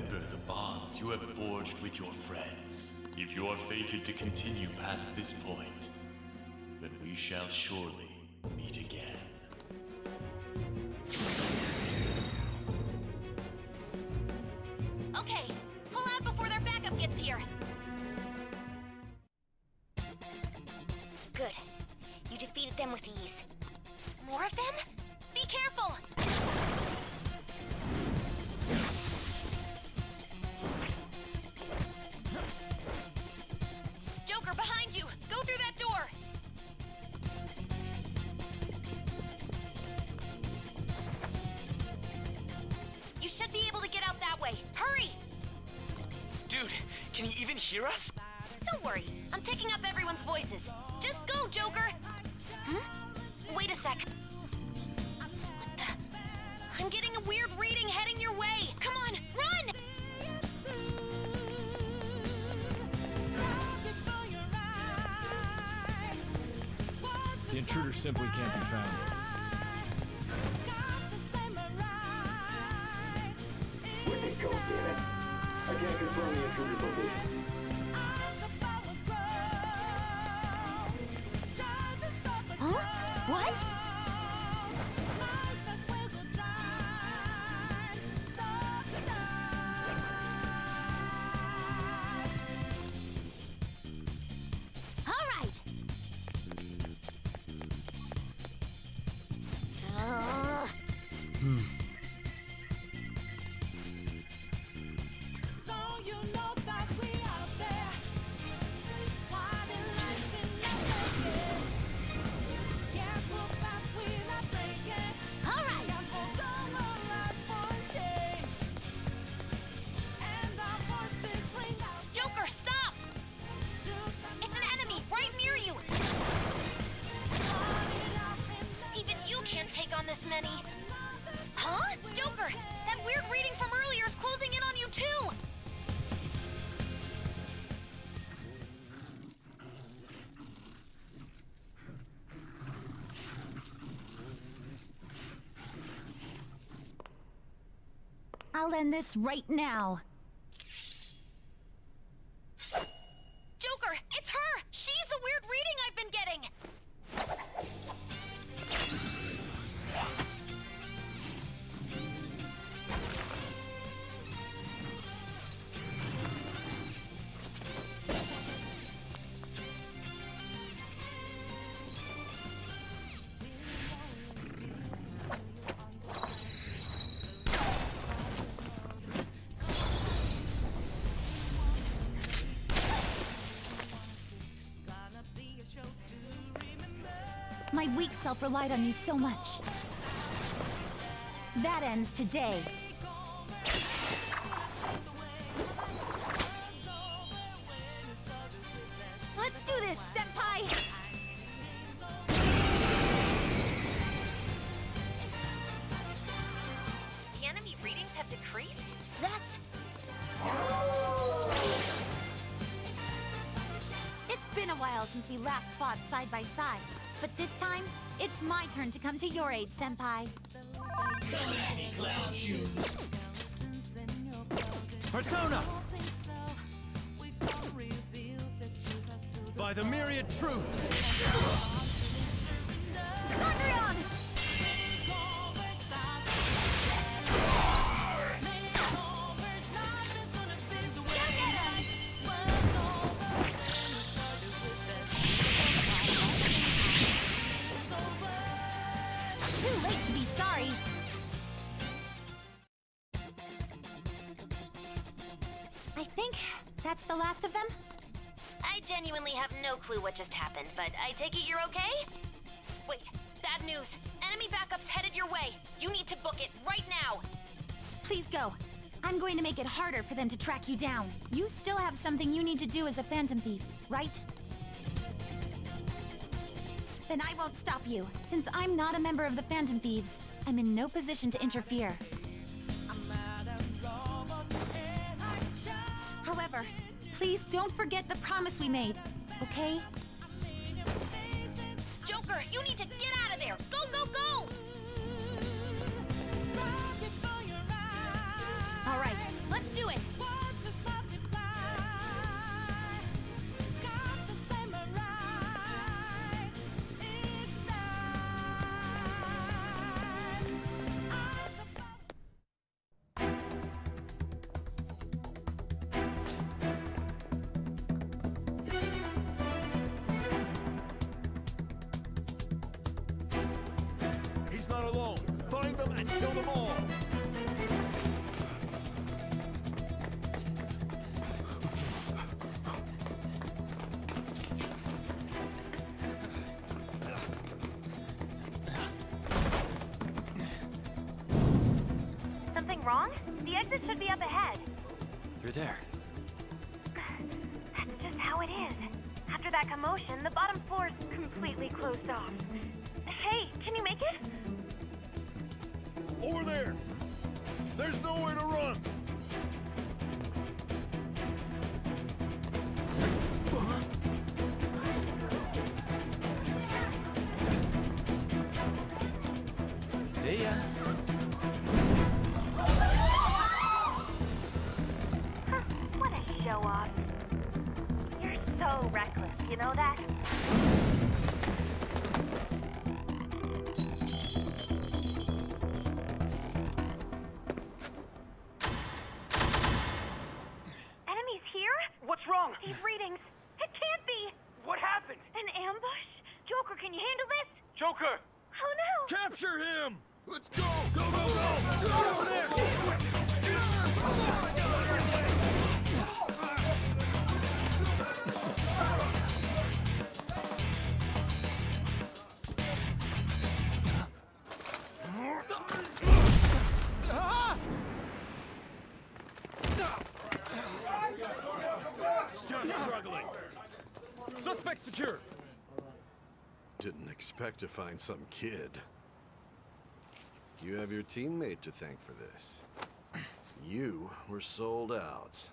remember the bonds you have forged with your friends. If you are fated to continue past this point, then we shall surely meet again. Okay, pull out before their backup gets here. Good. You defeated them with ease. More of them? Be careful! Joker, behind you! Go through that door! You should be able to get out that way. Hurry! Dude, can you even hear us? Don't worry, I'm picking up everyone's voices. Just go, Joker! Wait a sec. What the? I'm getting a weird reading heading your way. Come on, run! The intruder simply can't be found. Where'd they go, damn it? I can't confirm the intruder's location. Huh? What? All right. Joker, stop! It's an enemy right near you! Even you can't take on this many. Huh? Joker, that weird reading from earlier is closing in on you too! I'll end this right now. Joker, it's her! She's the weird reading I've been getting! My weak self relied on you so much. That ends today. Let's do this, Senpai! The enemy readings have decreased? That's... It's been a while since we last fought side by side, but this time, it's my turn to come to your aid, Senpai. Persona! By the myriad truths! Thundreon! Too late to be sorry. I think that's the last of them. I genuinely have no clue what just happened, but I take it you're okay? Wait, bad news. Enemy backup's headed your way. You need to book it right now. Please go. I'm going to make it harder for them to track you down. You still have something you need to do as a Phantom Thief, right? Then I won't stop you. Since I'm not a member of the Phantom Thieves, I'm in no position to interfere. However, please don't forget the promise we made, okay? Joker, you need to get out of there! Go, go, go! All right, let's do it! them and kill them all! Something wrong? The exit should be up ahead. You're there. That's just how it is. After that commotion, the bottom floor's completely closed off. Hey, can you make it? Over there! There's nowhere to run! See ya. What a show off. You're so reckless, you know that? Enemies here? What's wrong? These readings. It can't be. What happened? An ambush? Joker, can you handle this? Joker! Oh no! Capture him! Let's go! Go, go, go! Go over there! Still struggling. Suspect secure. Didn't expect to find some kid. You have your teammate to thank for this. You were sold out.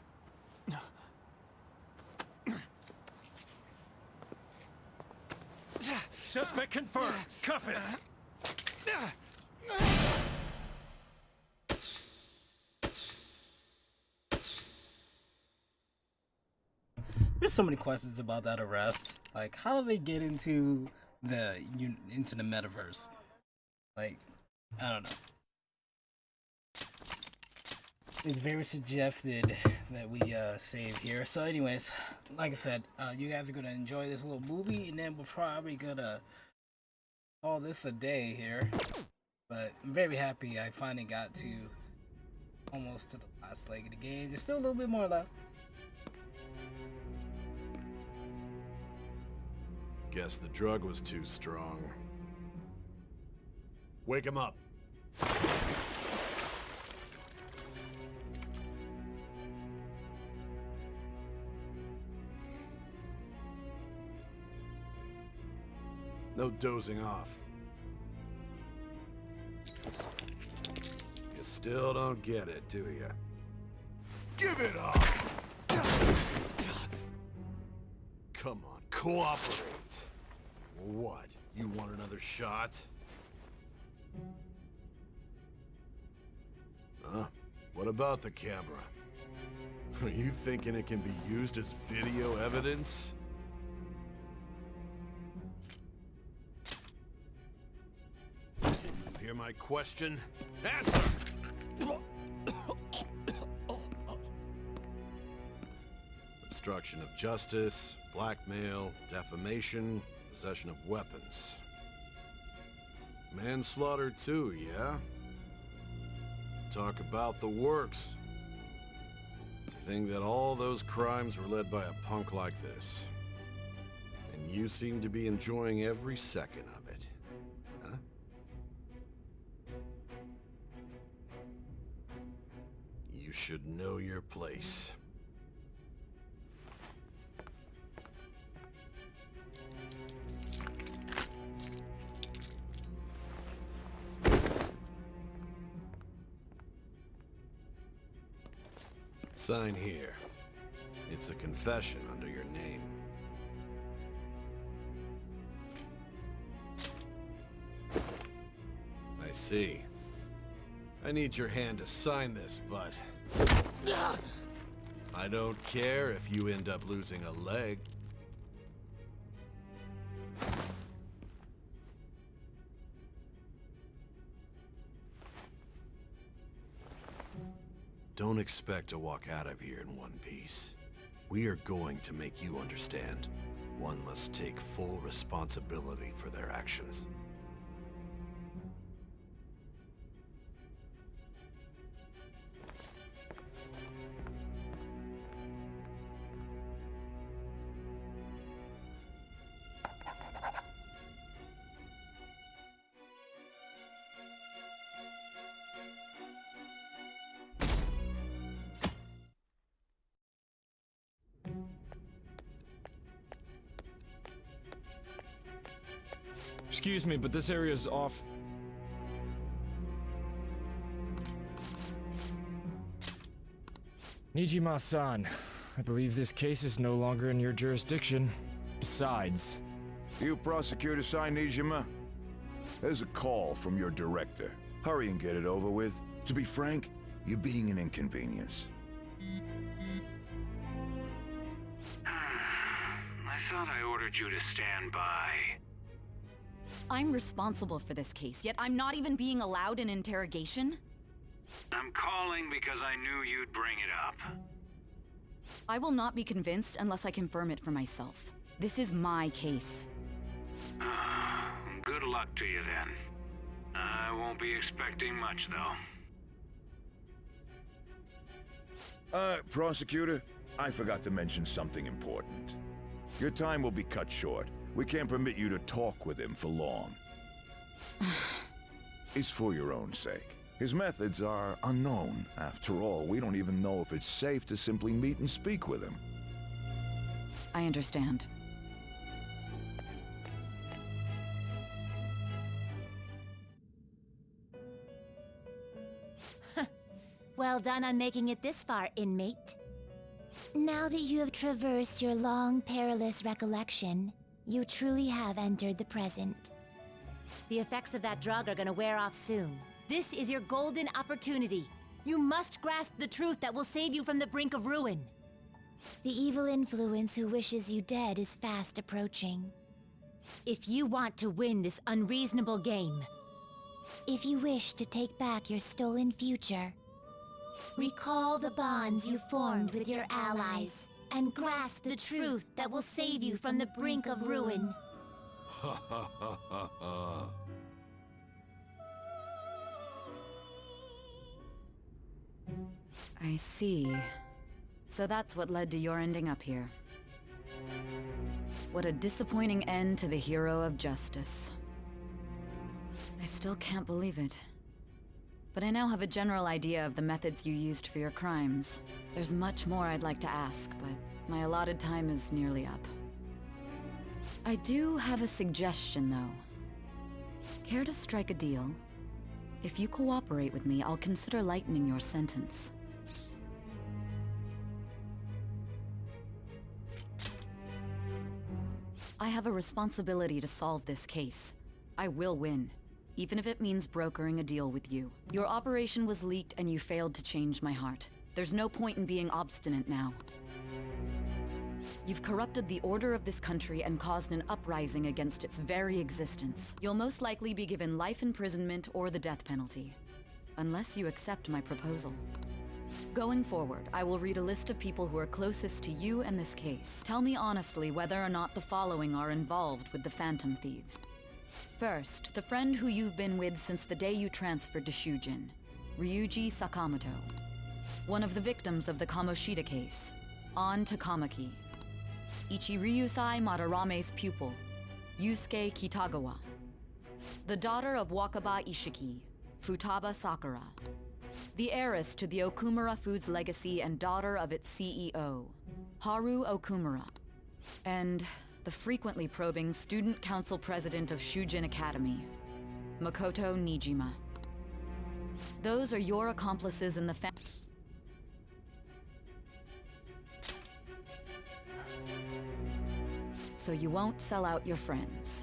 Suspect confirmed. Cuff it. There's so many questions about that arrest. Like, how do they get into the metaverse? Like, I don't know. It's very suggested that we save here. So anyways, like I said, you guys are gonna enjoy this little movie, and then we're probably gonna call this a day here. But I'm very happy I finally got to almost to the last leg of the game. There's still a little bit more left. Guess the drug was too strong. Wake him up. No dozing off. You still don't get it, do you? Give it up! Come on, cooperate. What? You want another shot? Huh? What about the camera? Are you thinking it can be used as video evidence? You hear my question? Answer! Obstruction of justice, blackmail, defamation, possession of weapons. Manslaughter too, yeah? Talk about the works. To think that all those crimes were led by a punk like this. And you seem to be enjoying every second of it. Huh? You should know your place. Sign here. It's a confession under your name. I see. I need your hand to sign this, but... I don't care if you end up losing a leg. Don't expect to walk out of here in one piece. We are going to make you understand. One must take full responsibility for their actions. Excuse me, but this area's off. Nijima-san, I believe this case is no longer in your jurisdiction. Besides... You Prosecutor Sai Nijima? There's a call from your director. Hurry and get it over with. To be frank, you're being an inconvenience. I thought I ordered you to stand by. I'm responsible for this case, yet I'm not even being allowed an interrogation? I'm calling because I knew you'd bring it up. I will not be convinced unless I confirm it for myself. This is my case. Good luck to you then. I won't be expecting much, though. Prosecutor, I forgot to mention something important. Your time will be cut short. We can't permit you to talk with him for long. It's for your own sake. His methods are unknown. After all, we don't even know if it's safe to simply meet and speak with him. I understand. Well done on making it this far, inmate. Now that you have traversed your long, perilous recollection, you truly have entered the present. The effects of that drug are gonna wear off soon. This is your golden opportunity. You must grasp the truth that will save you from the brink of ruin. The evil influence who wishes you dead is fast approaching. If you want to win this unreasonable game, if you wish to take back your stolen future, recall the bonds you formed with your allies, and grasp the truth that will save you from the brink of ruin. Ha ha ha ha ha. I see. So that's what led to your ending up here. What a disappointing end to the hero of justice. I still can't believe it. But I now have a general idea of the methods you used for your crimes. There's much more I'd like to ask, but my allotted time is nearly up. I do have a suggestion, though. Care to strike a deal? If you cooperate with me, I'll consider lightening your sentence. I have a responsibility to solve this case. I will win, even if it means brokering a deal with you. Your operation was leaked and you failed to change my heart. There's no point in being obstinate now. You've corrupted the order of this country and caused an uprising against its very existence. You'll most likely be given life imprisonment or the death penalty, unless you accept my proposal. Going forward, I will read a list of people who are closest to you and this case. Tell me honestly whether or not the following are involved with the Phantom Thieves. First, the friend who you've been with since the day you transferred to Shujin, Ryuji Sakamoto. One of the victims of the Kamoshida case, An Takamaki. Ichiryusai Madarame's pupil, Yusuke Kitagawa. The daughter of Wakaba Ishiki, Futaba Sakura. The heiress to the Okumura Foods legacy and daughter of its CEO, Haru Okumura. And the frequently probing student council president of Shujin Academy, Makoto Nijima. Those are your accomplices in the So you won't sell out your friends.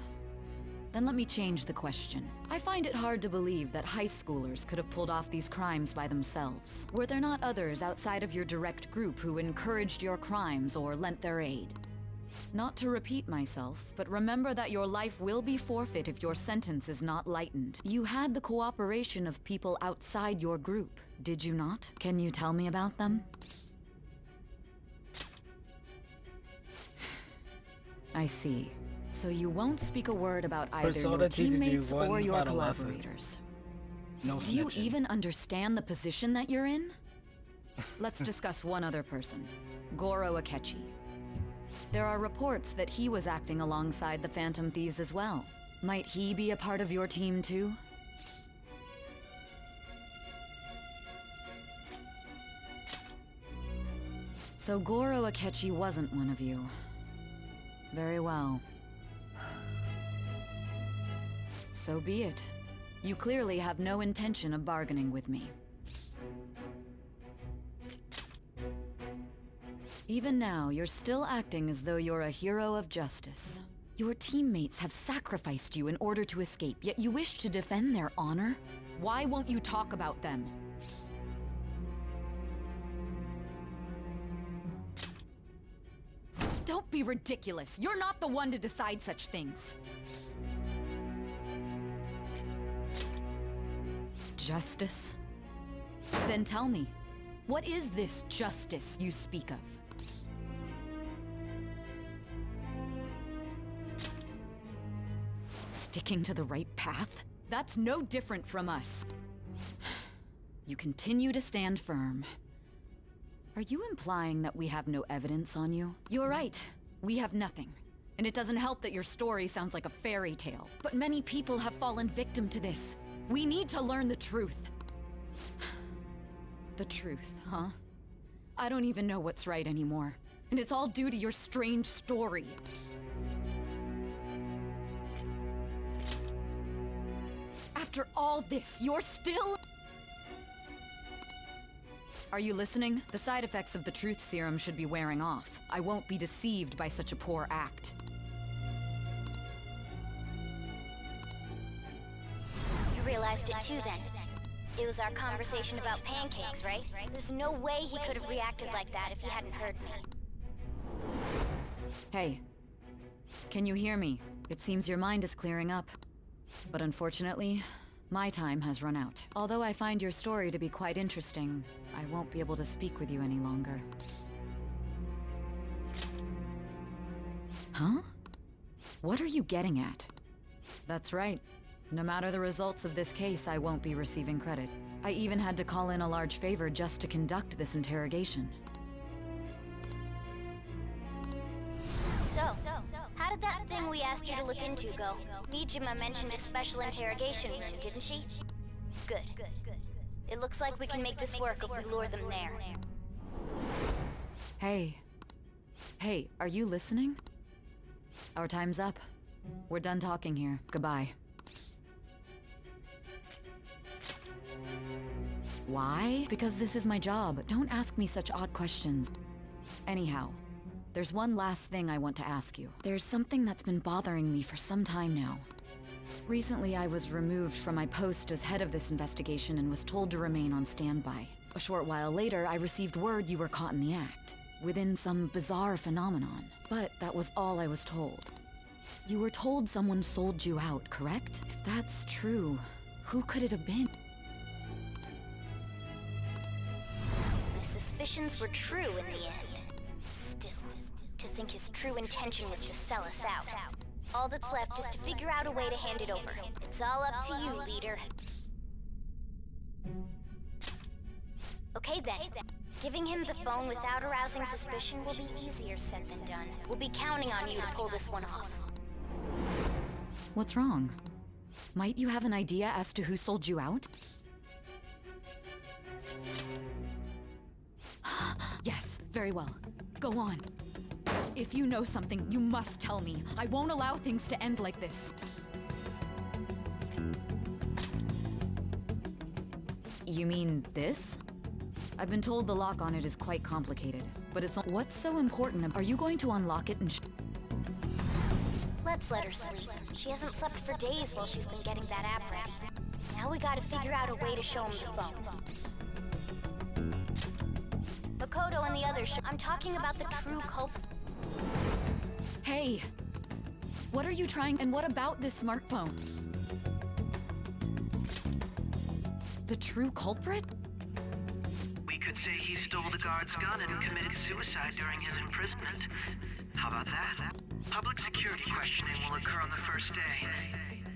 Then let me change the question. I find it hard to believe that high schoolers could have pulled off these crimes by themselves. Were there not others outside of your direct group who encouraged your crimes or lent their aid? Not to repeat myself, but remember that your life will be forfeit if your sentence is not lightened. You had the cooperation of people outside your group, did you not? Can you tell me about them? I see. So you won't speak a word about either Persona your teaches you teammates one or your final lesson. collaborators. No Do you snitching. even understand the position that you're in? Let's discuss one other person, Goro Akechi. There are reports that he was acting alongside the Phantom Thieves as well. Might he be a part of your team too? So Goro Akechi wasn't one of you. Very well. So be it. You clearly have no intention of bargaining with me. Even now, you're still acting as though you're a hero of justice. Your teammates have sacrificed you in order to escape, yet you wish to defend their honor? Why won't you talk about them? Don't be ridiculous. You're not the one to decide such things. Justice? Then tell me, what is this justice you speak of? Sticking to the right path? That's no different from us. You continue to stand firm. Are you implying that we have no evidence on you? You're right. We have nothing. And it doesn't help that your story sounds like a fairy tale. But many people have fallen victim to this. We need to learn the truth. The truth, huh? I don't even know what's right anymore. And it's all due to your strange story. After all this, you're still... Are you listening? The side effects of the truth serum should be wearing off. I won't be deceived by such a poor act. You realized it too then. It was our conversation about pancakes, right? There's no way he could have reacted like that if he hadn't heard me. Hey. Can you hear me? It seems your mind is clearing up. But unfortunately, my time has run out. Although I find your story to be quite interesting, I won't be able to speak with you any longer. Huh? What are you getting at? That's right. No matter the results of this case, I won't be receiving credit. I even had to call in a large favor just to conduct this interrogation. So, how did that thing we asked you to look into go? Nijima mentioned a special interrogation room, didn't she? Good. It looks like we can make this work if we lure them there. Hey. Hey, are you listening? Our time's up. We're done talking here. Goodbye. Why? Because this is my job. Don't ask me such odd questions. Anyhow, there's one last thing I want to ask you. There's something that's been bothering me for some time now. Recently, I was removed from my post as head of this investigation and was told to remain on standby. A short while later, I received word you were caught in the act, within some bizarre phenomenon. But that was all I was told. You were told someone sold you out, correct? If that's true, who could it have been? My suspicions were true in the end. Still, to think his true intention was to sell us out. All that's left is to figure out a way to hand it over. It's all up to you, leader. Okay then. Giving him the phone without arousing suspicion will be easier said than done. We'll be counting on you to pull this one off. What's wrong? Might you have an idea as to who sold you out? Yes, very well. Go on. If you know something, you must tell me. I won't allow things to end like this. You mean this? I've been told the lock on it is quite complicated, but it's... What's so important? Are you going to unlock it and Let's let her sleep. She hasn't slept for days while she's been getting that app ready. Now we gotta figure out a way to show him the phone. Makoto and the others I'm talking about the true culprit. Hey! What are you trying... And what about this smartphone? The true culprit? We could say he stole the guard's gun and committed suicide during his imprisonment. How about that? Public security questioning will occur on the first day.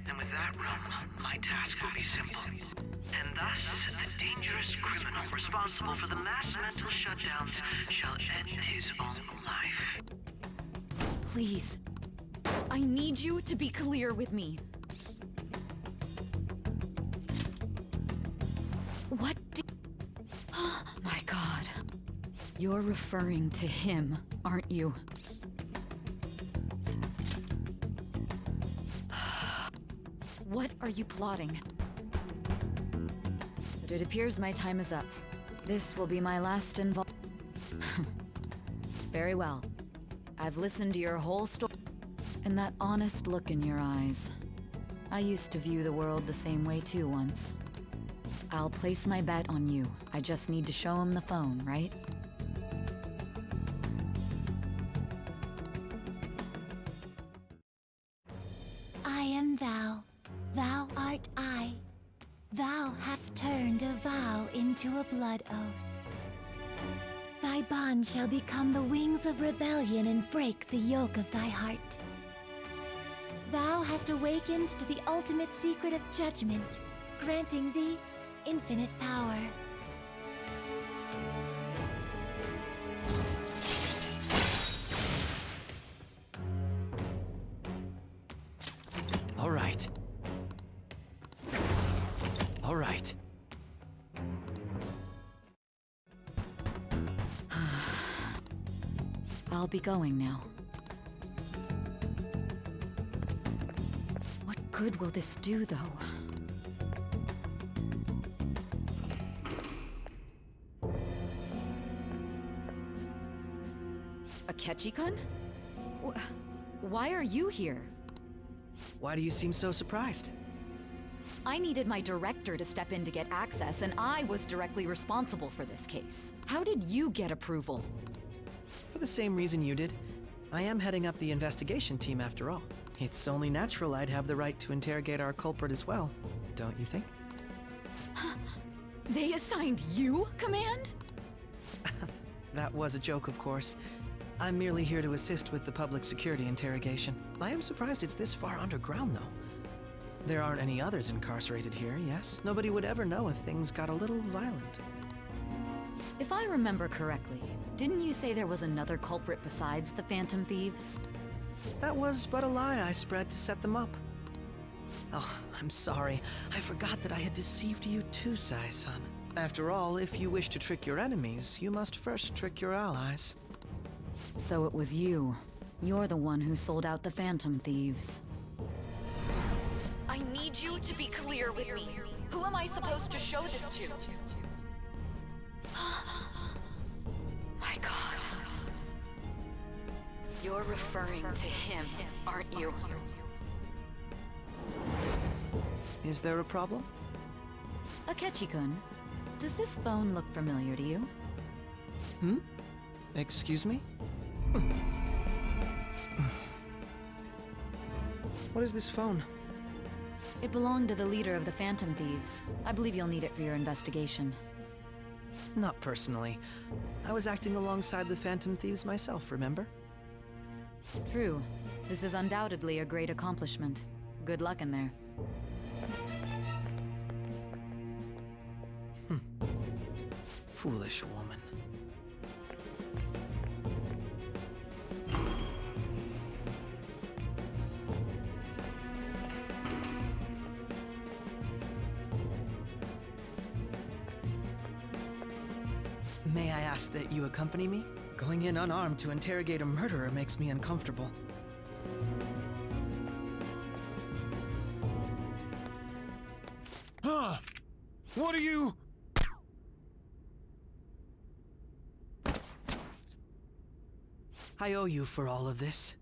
And with that room, my task will be simple. And thus, the dangerous criminal responsible for the mass mental shutdowns shall end his own life. Please. I need you to be clear with me. What did... Oh my god. You're referring to him, aren't you? What are you plotting? But it appears my time is up. This will be my last Very well. I've listened to your whole story. And that honest look in your eyes. I used to view the world the same way too once. I'll place my bet on you. I just need to show him the phone, right? I am thou. Thou art I. Thou hast turned a vow into a blood oath. Thy bond shall become the wings of rebellion and break the yoke of thy heart. Thou hast awakened to the ultimate secret of judgment, granting thee infinite power. All right. All right. I'll be going now. What good will this do, though? Akechi-kun? Why are you here? Why do you seem so surprised? I needed my director to step in to get access, and I was directly responsible for this case. How did you get approval? For the same reason you did. I am heading up the investigation team after all. It's only natural I'd have the right to interrogate our culprit as well, don't you think? They assigned you command? That was a joke, of course. I'm merely here to assist with the public security interrogation. I am surprised it's this far underground, though. There aren't any others incarcerated here, yes? Nobody would ever know if things got a little violent. If I remember correctly, didn't you say there was another culprit besides the Phantom Thieves? That was but a lie I spread to set them up. Oh, I'm sorry. I forgot that I had deceived you too, Sai-san. After all, if you wish to trick your enemies, you must first trick your allies. So it was you. You're the one who sold out the Phantom Thieves. I need you to be clear with me. Who am I supposed to show this to? My God. You're referring to him, aren't you? Is there a problem? Akechi-kun, does this phone look familiar to you? Hmm? Excuse me? What is this phone? It belonged to the leader of the Phantom Thieves. I believe you'll need it for your investigation. Not personally. I was acting alongside the Phantom Thieves myself, remember? True. This is undoubtedly a great accomplishment. Good luck in there. Foolish woman. May I ask that you accompany me? Going in unarmed to interrogate a murderer makes me uncomfortable. Huh? What are you? I owe you for all of this.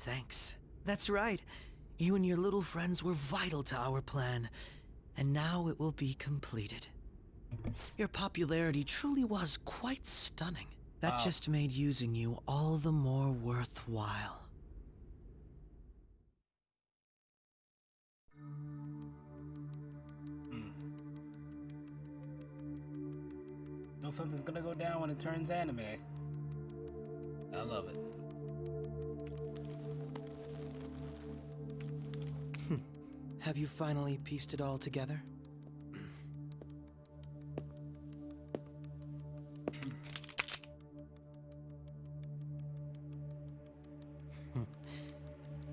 Thanks. That's right. You and your little friends were vital to our plan, and now it will be completed. Your popularity truly was quite stunning. That just made using you all the more worthwhile. Know something's gonna go down when it turns anime. I love it. Have you finally pieced it all together?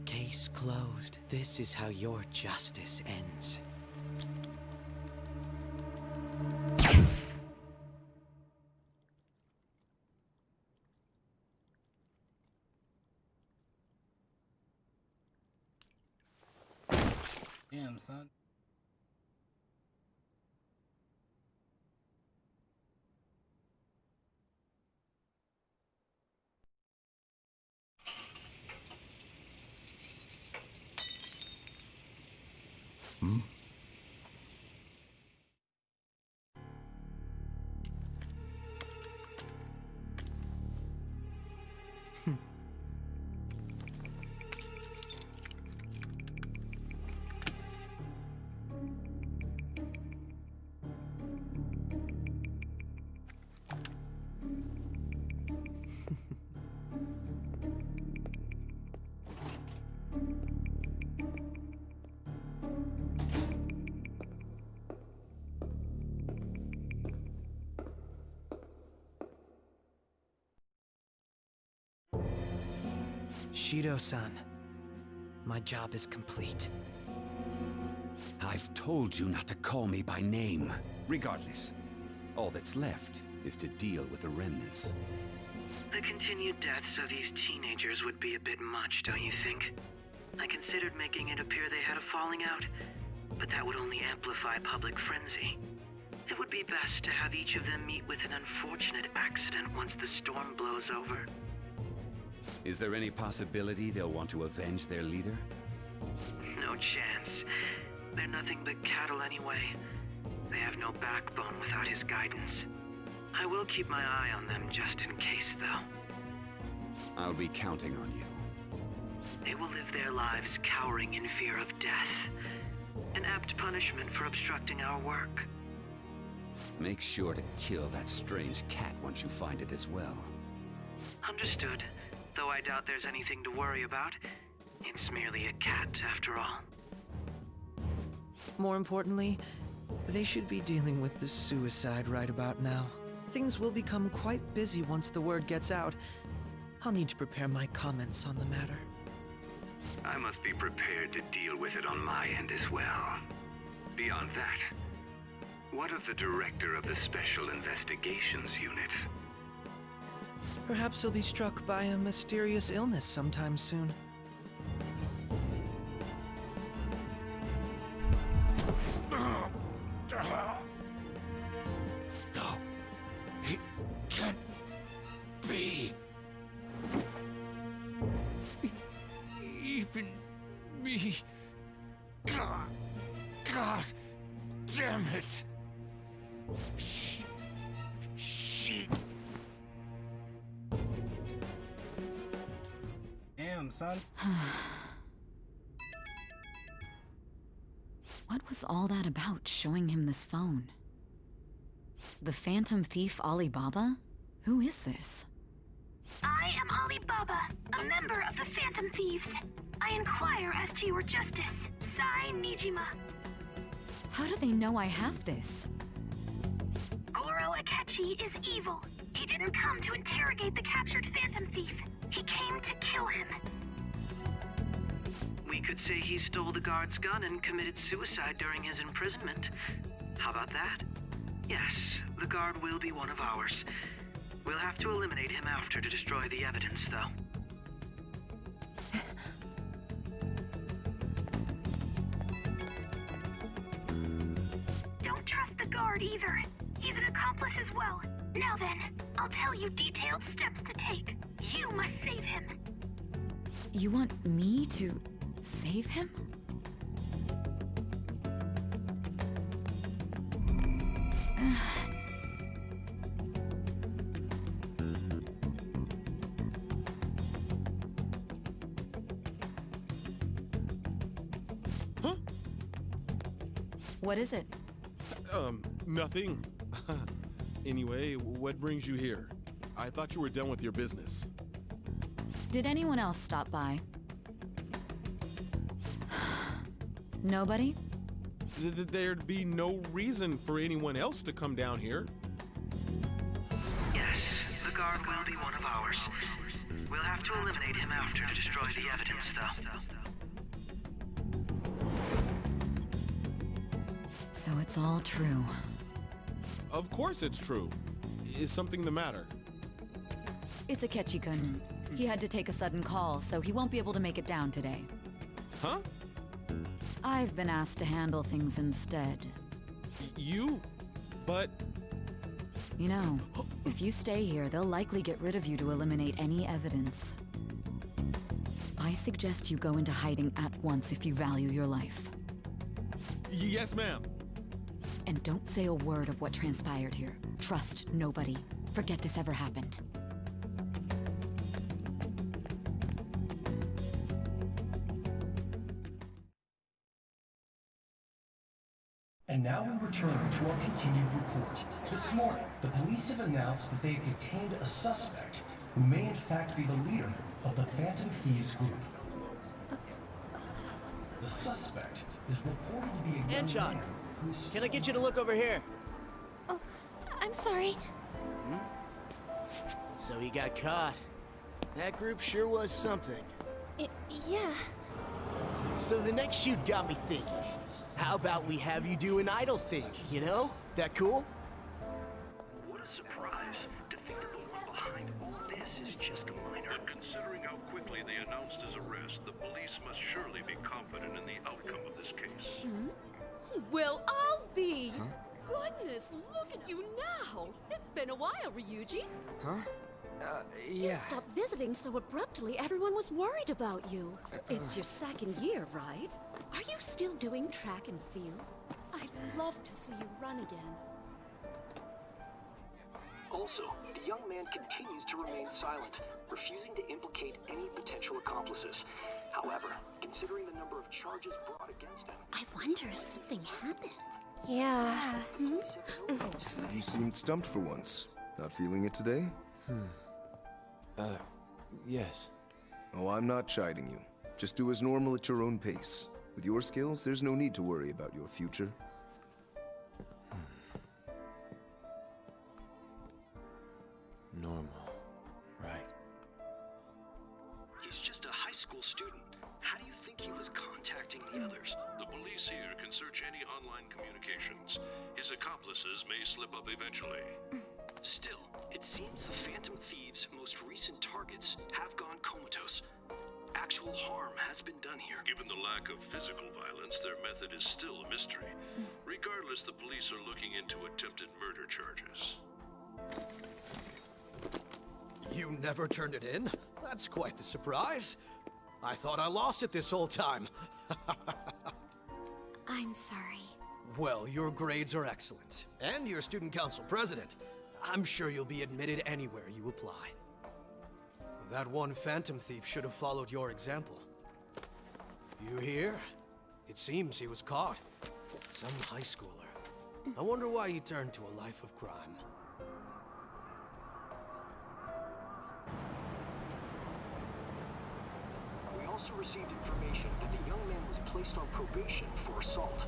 Case closed. This is how your justice ends. Damn, son. Hmm? Shido-san, my job is complete. I've told you not to call me by name. Regardless, all that's left is to deal with the remnants. The continued deaths of these teenagers would be a bit much, don't you think? I considered making it appear they had a falling out, but that would only amplify public frenzy. It would be best to have each of them meet with an unfortunate accident once the storm blows over. Is there any possibility they'll want to avenge their leader? No chance. They're nothing but cattle anyway. They have no backbone without his guidance. I will keep my eye on them just in case, though. I'll be counting on you. They will live their lives cowering in fear of death. An apt punishment for obstructing our work. Make sure to kill that strange cat once you find it as well. Understood. Though I doubt there's anything to worry about. It's merely a cat, after all. More importantly, they should be dealing with the suicide right about now. Things will become quite busy once the word gets out. I'll need to prepare my comments on the matter. I must be prepared to deal with it on my end as well. Beyond that, what of the director of the Special Investigations Unit? Perhaps he'll be struck by a mysterious illness sometime soon. No, it can't be. Even me. God damn it. She. Damn, son. What was all that about, showing him this phone? The Phantom Thief Alibaba? Who is this? I am Alibaba, a member of the Phantom Thieves. I inquire as to your justice, Sai Nijima. How do they know I have this? Goro Akechi is evil. He didn't come to interrogate the captured Phantom Thief. He came to kill him. We could say he stole the guard's gun and committed suicide during his imprisonment. How about that? Yes, the guard will be one of ours. We'll have to eliminate him after to destroy the evidence, though. Don't trust the guard either. He's an accomplice as well. Now then, I'll tell you detailed steps to take. You must save him. You want me to save him? Huh? What is it? Nothing. Anyway, what brings you here? I thought you were done with your business. Did anyone else stop by? Nobody? There'd be no reason for anyone else to come down here. Yes, the guard will be one of ours. We'll have to eliminate him after to destroy the evidence, though. So it's all true. Of course it's true. Is something the matter? It's Akechi-kun. He had to take a sudden call, so he won't be able to make it down today. Huh? I've been asked to handle things instead. You? But... You know, if you stay here, they'll likely get rid of you to eliminate any evidence. I suggest you go into hiding at once if you value your life. Yes, ma'am. And don't say a word of what transpired here. Trust nobody. Forget this ever happened. And now we return to our continued report. This morning, the police have announced that they've detained a suspect who may in fact be the leader of the Phantom Thieves group. The suspect is reported to be a young Anshon, man who is... can I get you to look over here? Oh, I'm sorry. So he got caught. That group sure was something. Yeah. So the next shoot got me thinking. How about we have you do an idol thing, you know? That cool? What a surprise to think that the one behind all this is just a minor. But considering how quickly they announced his arrest, the police must surely be confident in the outcome of this case. Well, I'll be. Goodness, look at you now. It's been a while, Ryuji. Huh? You stopped visiting so abruptly, everyone was worried about you. It's your second year, right? Are you still doing track and field? I'd love to see you run again. Also, the young man continues to remain silent, refusing to implicate any potential accomplices. However, considering the number of charges brought against him... I wonder if something happened. Yeah. You seemed stumped for once. Not feeling it today? Yes. Oh, I'm not chiding you. Just do as normal at your own pace. With your skills, there's no need to worry about your future. Normal. Right. He's just a high school student. How do you think he was contacting the others? The police here can search any online communications. His accomplices may slip up eventually. Still, it seems the Phantom Thieves' most recent targets have gone comatose. Actual harm has been done here. Given the lack of physical violence, their method is still a mystery. Regardless, the police are looking into attempted murder charges. You never turned it in? That's quite the surprise. I thought I lost it this whole time. I'm sorry. Well, your grades are excellent. And you're student council president. I'm sure you'll be admitted anywhere you apply. That one Phantom Thief should have followed your example. You hear? It seems he was caught. Some high schooler. I wonder why he turned to a life of crime. We also received information that the young man was placed on probation for assault.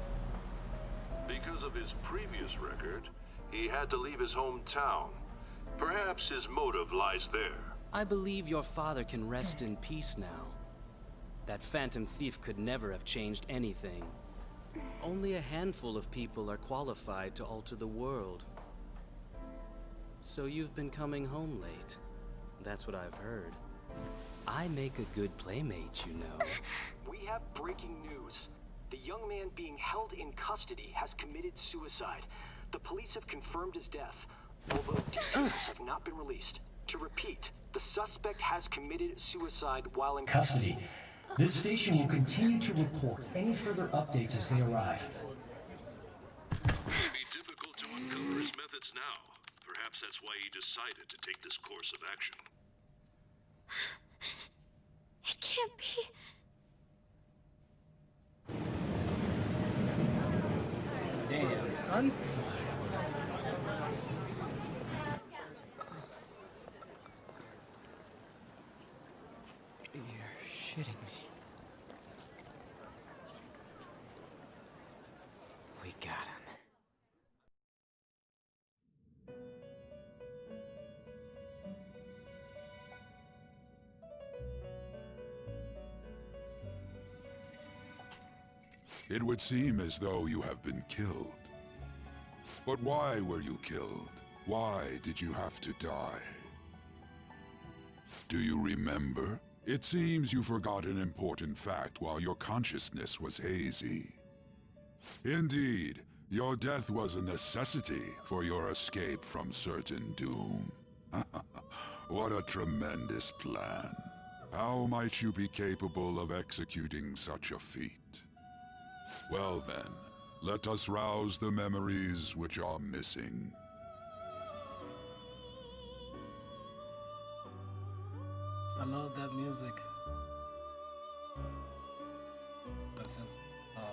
Because of his previous record, he had to leave his hometown. Perhaps his motive lies there. I believe your father can rest in peace now. That Phantom Thief could never have changed anything. Only a handful of people are qualified to alter the world. So you've been coming home late. That's what I've heard. I make a good playmate, you know. We have breaking news. The young man being held in custody has committed suicide. The police have confirmed his death, although details have not been released. To repeat, the suspect has committed suicide while in Custody. This station will continue to report any further updates as they arrive. It would be difficult to uncover his methods now. Perhaps that's why he decided to take this course of action. It can't be. Damn, son. You're shitting me. We got him. It would seem as though you have been killed. But why were you killed? Why did you have to die? Do you remember? It seems you forgot an important fact while your consciousness was hazy. Indeed, your death was a necessity for your escape from certain doom. What a tremendous plan. How might you be capable of executing such a feat? Well then, let us rouse the memories which are missing. I love that music. That sense of.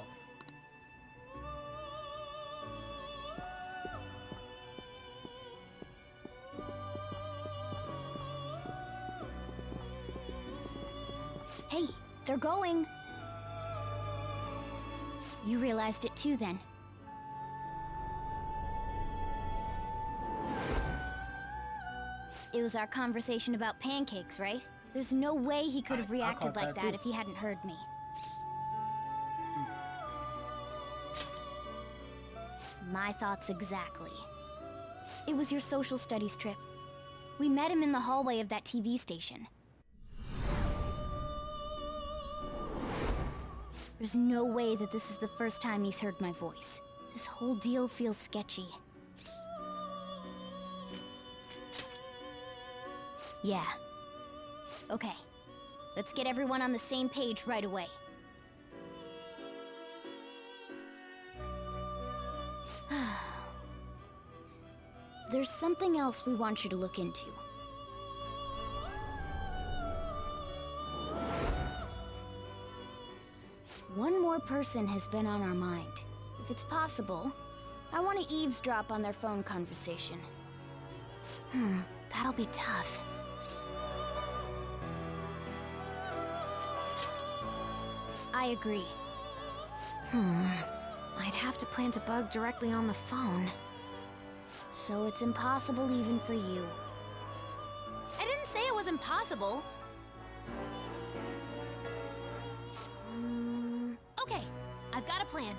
Hey, they're going. You realized it too, then. It was our conversation about pancakes, right? There's no way he could have reacted like that if he hadn't heard me. My thoughts exactly. It was your social studies trip. We met him in the hallway of that TV station. There's no way that this is the first time he's heard my voice. This whole deal feels sketchy. Yeah. Okay. Let's get everyone on the same page right away. There's something else we want you to look into. One more person has been on our mind. If it's possible, I want to eavesdrop on their phone conversation. That'll be tough. I agree. I'd have to plant a bug directly on the phone. So it's impossible even for you. I didn't say it was impossible. Okay, I've got a plan.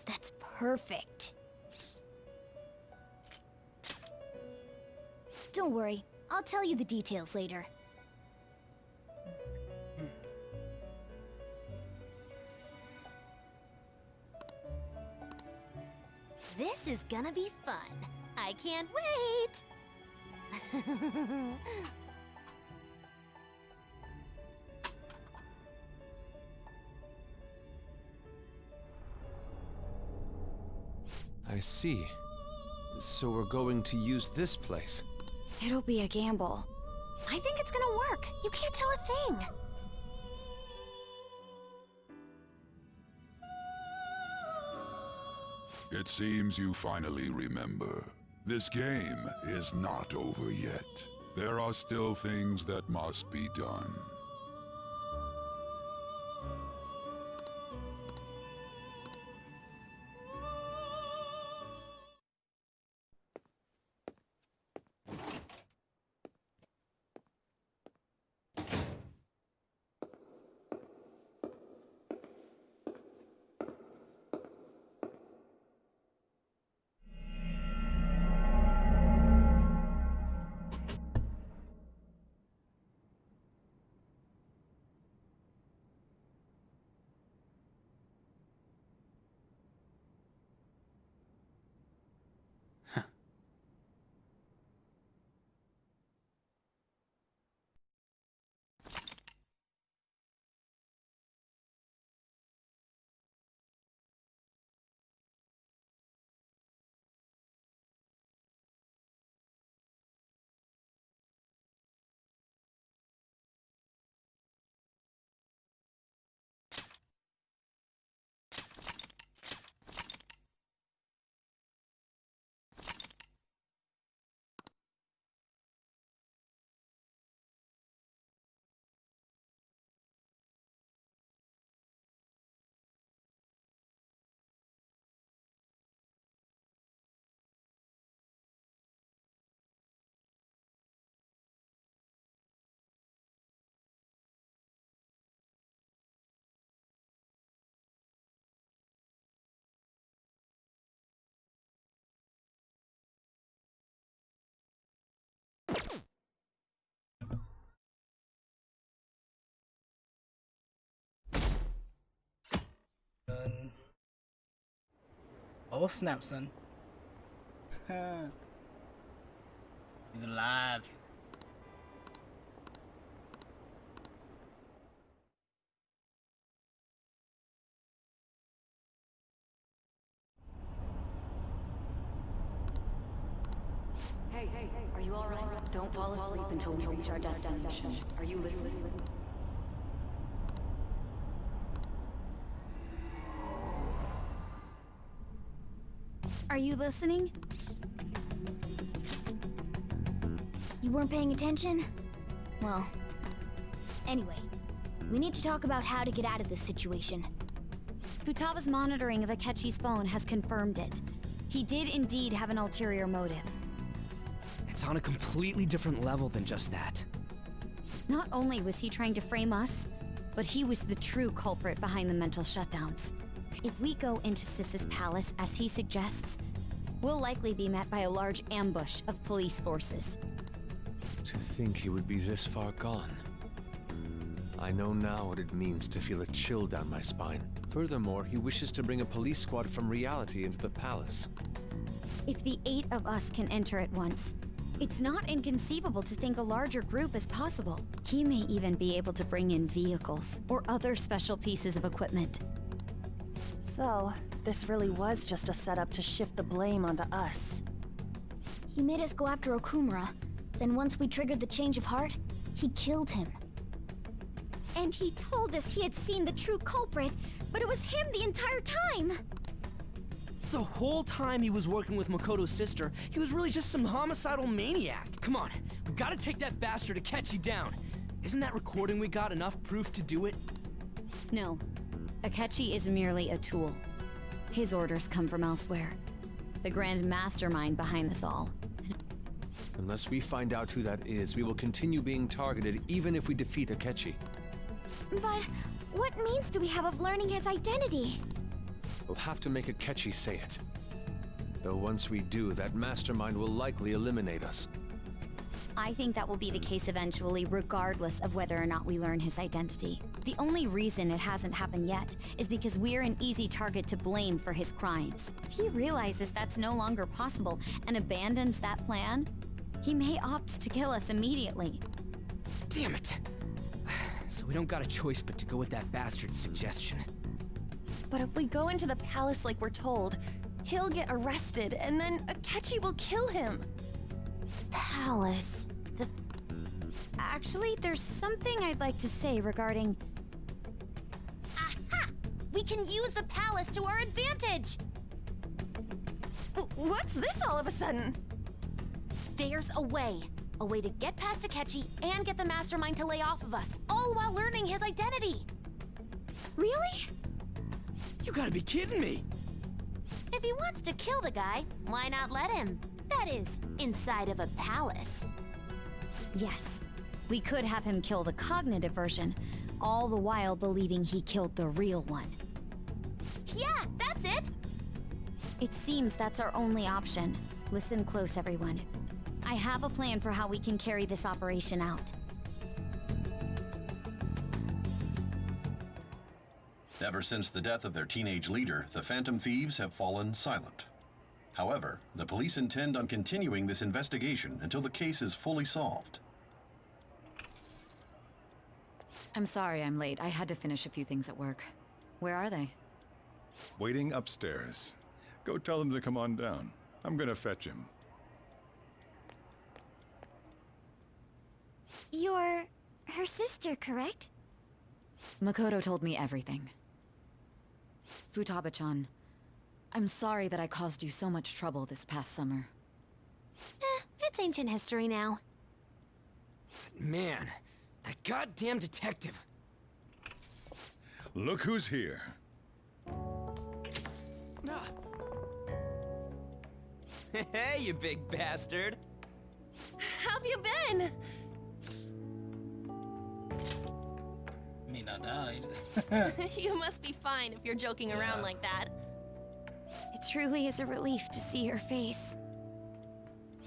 That's perfect. Don't worry, I'll tell you the details later. This is gonna be fun. I can't wait! I see. So we're going to use this place. It'll be a gamble. I think it's gonna work. You can't tell a thing. It seems you finally remember. This game is not over yet. There are still things that must be done. son. Oh snap, son. He's alive. Hey, are you all right? Don't fall asleep until we reach our destination. Are you listening? Are you listening? You weren't paying attention? Well, anyway, we need to talk about how to get out of this situation. Futaba's monitoring of Akechi's phone has confirmed it. He did indeed have an ulterior motive. It's on a completely different level than just that. Not only was he trying to frame us, but he was the true culprit behind the mental shutdowns. If we go into Sis's palace as he suggests, we'll likely be met by a large ambush of police forces. To think he would be this far gone. I know now what it means to feel a chill down my spine. Furthermore, he wishes to bring a police squad from reality into the palace. If the 8 of us can enter at once, it's not inconceivable to think a larger group is possible. He may even be able to bring in vehicles or other special pieces of equipment. So, this really was just a setup to shift the blame onto us. He made us go after Okumura. Then once we triggered the change of heart, he killed him. And he told us he had seen the true culprit, but it was him the entire time! The whole time he was working with Makoto's sister, he was really just some homicidal maniac. Come on, we gotta take that bastard Akechi down. Isn't that recording we got enough proof to do it? No. Akechi is merely a tool. His orders come from elsewhere. The grand mastermind behind this all. Unless we find out who that is, we will continue being targeted even if we defeat Akechi. But what means do we have of learning his identity? We'll have to make Akechi say it. Though once we do, that mastermind will likely eliminate us. I think that will be the case eventually, regardless of whether or not we learn his identity. The only reason it hasn't happened yet is because we're an easy target to blame for his crimes. If he realizes that's no longer possible and abandons that plan, he may opt to kill us immediately. Damn it! So we don't got a choice but to go with that bastard's suggestion. But if we go into the palace like we're told, he'll get arrested, and then Akechi will kill him. Palace. Actually, there's something I'd like to say regarding... Aha! We can use the palace to our advantage! What's this all of a sudden? There's a way. A way to get past Akechi and get the mastermind to lay off of us, all while learning his identity. Really? You gotta be kidding me! If he wants to kill the guy, why not let him? That is, inside of a palace. Yes, we could have him kill the cognitive version, all the while believing he killed the real one. Yeah, that's it! It seems that's our only option. Listen close, everyone. I have a plan for how we can carry this operation out. Ever since the death of their teenage leader, the Phantom Thieves have fallen silent. However, the police intend on continuing this investigation until the case is fully solved. I'm sorry I'm late. I had to finish a few things at work. Where are they? Waiting upstairs. Go tell them to come on down. I'm gonna fetch him. You're her sister, correct? Makoto told me everything. Futaba-chan, I'm sorry that I caused you so much trouble this past summer. It's ancient history now. Man, that goddamn detective. Look who's here. Hey, you big bastard. How've you been? Me not died. You must be fine if you're joking around like that. It truly is a relief to see your face.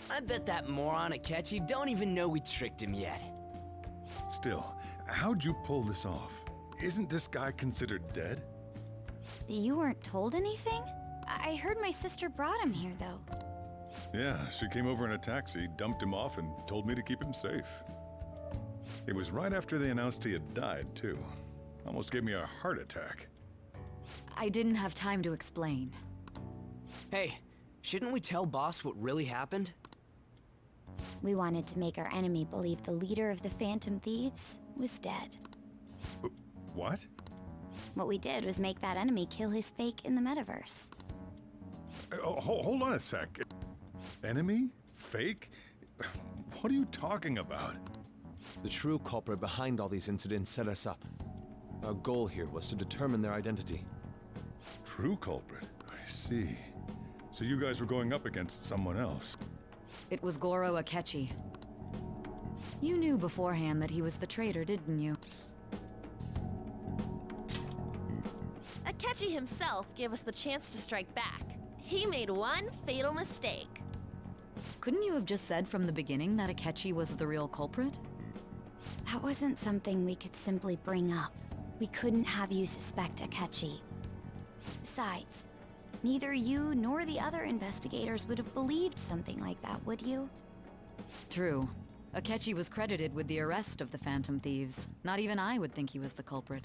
I bet that moron Akechi don't even know we tricked him yet. Still, how'd you pull this off? Isn't this guy considered dead? You weren't told anything? I heard my sister brought him here, though. Yeah, she came over in a taxi, dumped him off, and told me to keep him safe. It was right after they announced he had died, too. Almost gave me a heart attack. I didn't have time to explain. Hey, shouldn't we tell Boss what really happened? We wanted to make our enemy believe the leader of the Phantom Thieves was dead. What? What we did was make that enemy kill his fake in the metaverse. Hold on a sec. Enemy? Fake? What are you talking about? The true culprit behind all these incidents set us up. Our goal here was to determine their identity. True culprit? I see. So you guys were going up against someone else? It was Goro Akechi. You knew beforehand that he was the traitor, didn't you? Akechi himself gave us the chance to strike back. He made one fatal mistake. Couldn't you have just said from the beginning that Akechi was the real culprit? That wasn't something we could simply bring up. We couldn't have you suspect Akechi. Besides, neither you nor the other investigators would have believed something like that, would you? True. Akechi was credited with the arrest of the Phantom Thieves. Not even I would think he was the culprit.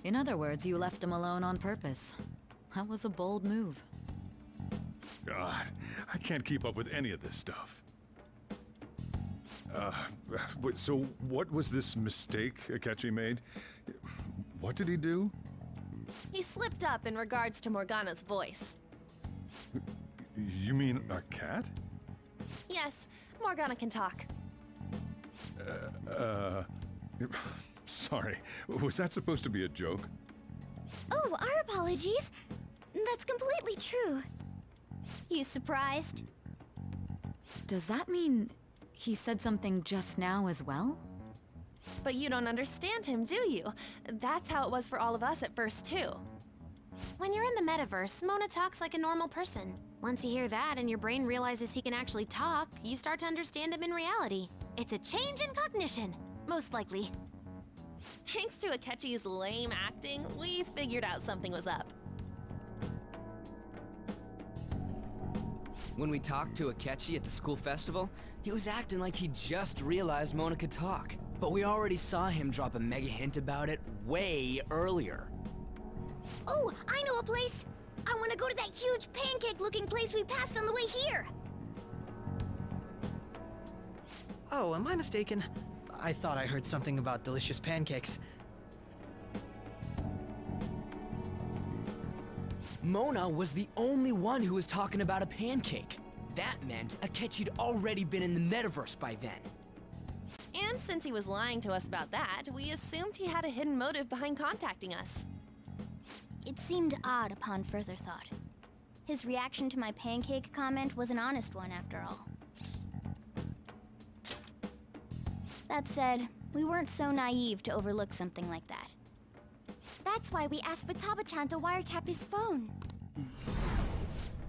In other words, you left him alone on purpose. That was a bold move. God, I can't keep up with any of this stuff. So what was this mistake Akechi made? What did he do? He slipped up in regards to Morgana's voice. You mean a cat? Yes, Morgana can talk. Sorry. Was that supposed to be a joke? Oh, our apologies. That's completely true. You surprised? Does that mean he said something just now as well? But you don't understand him, do you? That's how it was for all of us at first, too. When you're in the metaverse, Mona talks like a normal person. Once you hear that and your brain realizes he can actually talk, you start to understand him in reality. It's a change in cognition, most likely. Thanks to Akechi's lame acting, we figured out something was up. When we talked to Akechi at the school festival, he was acting like he just realized Mona could talk. But we already saw him drop a mega hint about it way earlier. Oh, I know a place! I want to go to that huge pancake-looking place we passed on the way here! Oh, am I mistaken? I thought I heard something about delicious pancakes. Mona was the only one who was talking about a pancake. That meant Akechi'd already been in the metaverse by then. And since he was lying to us about that, we assumed he had a hidden motive behind contacting us. It seemed odd upon further thought. His reaction to my pancake comment was an honest one, after all. That said, we weren't so naive to overlook something like that. That's why we asked Futaba-chan to wiretap his phone.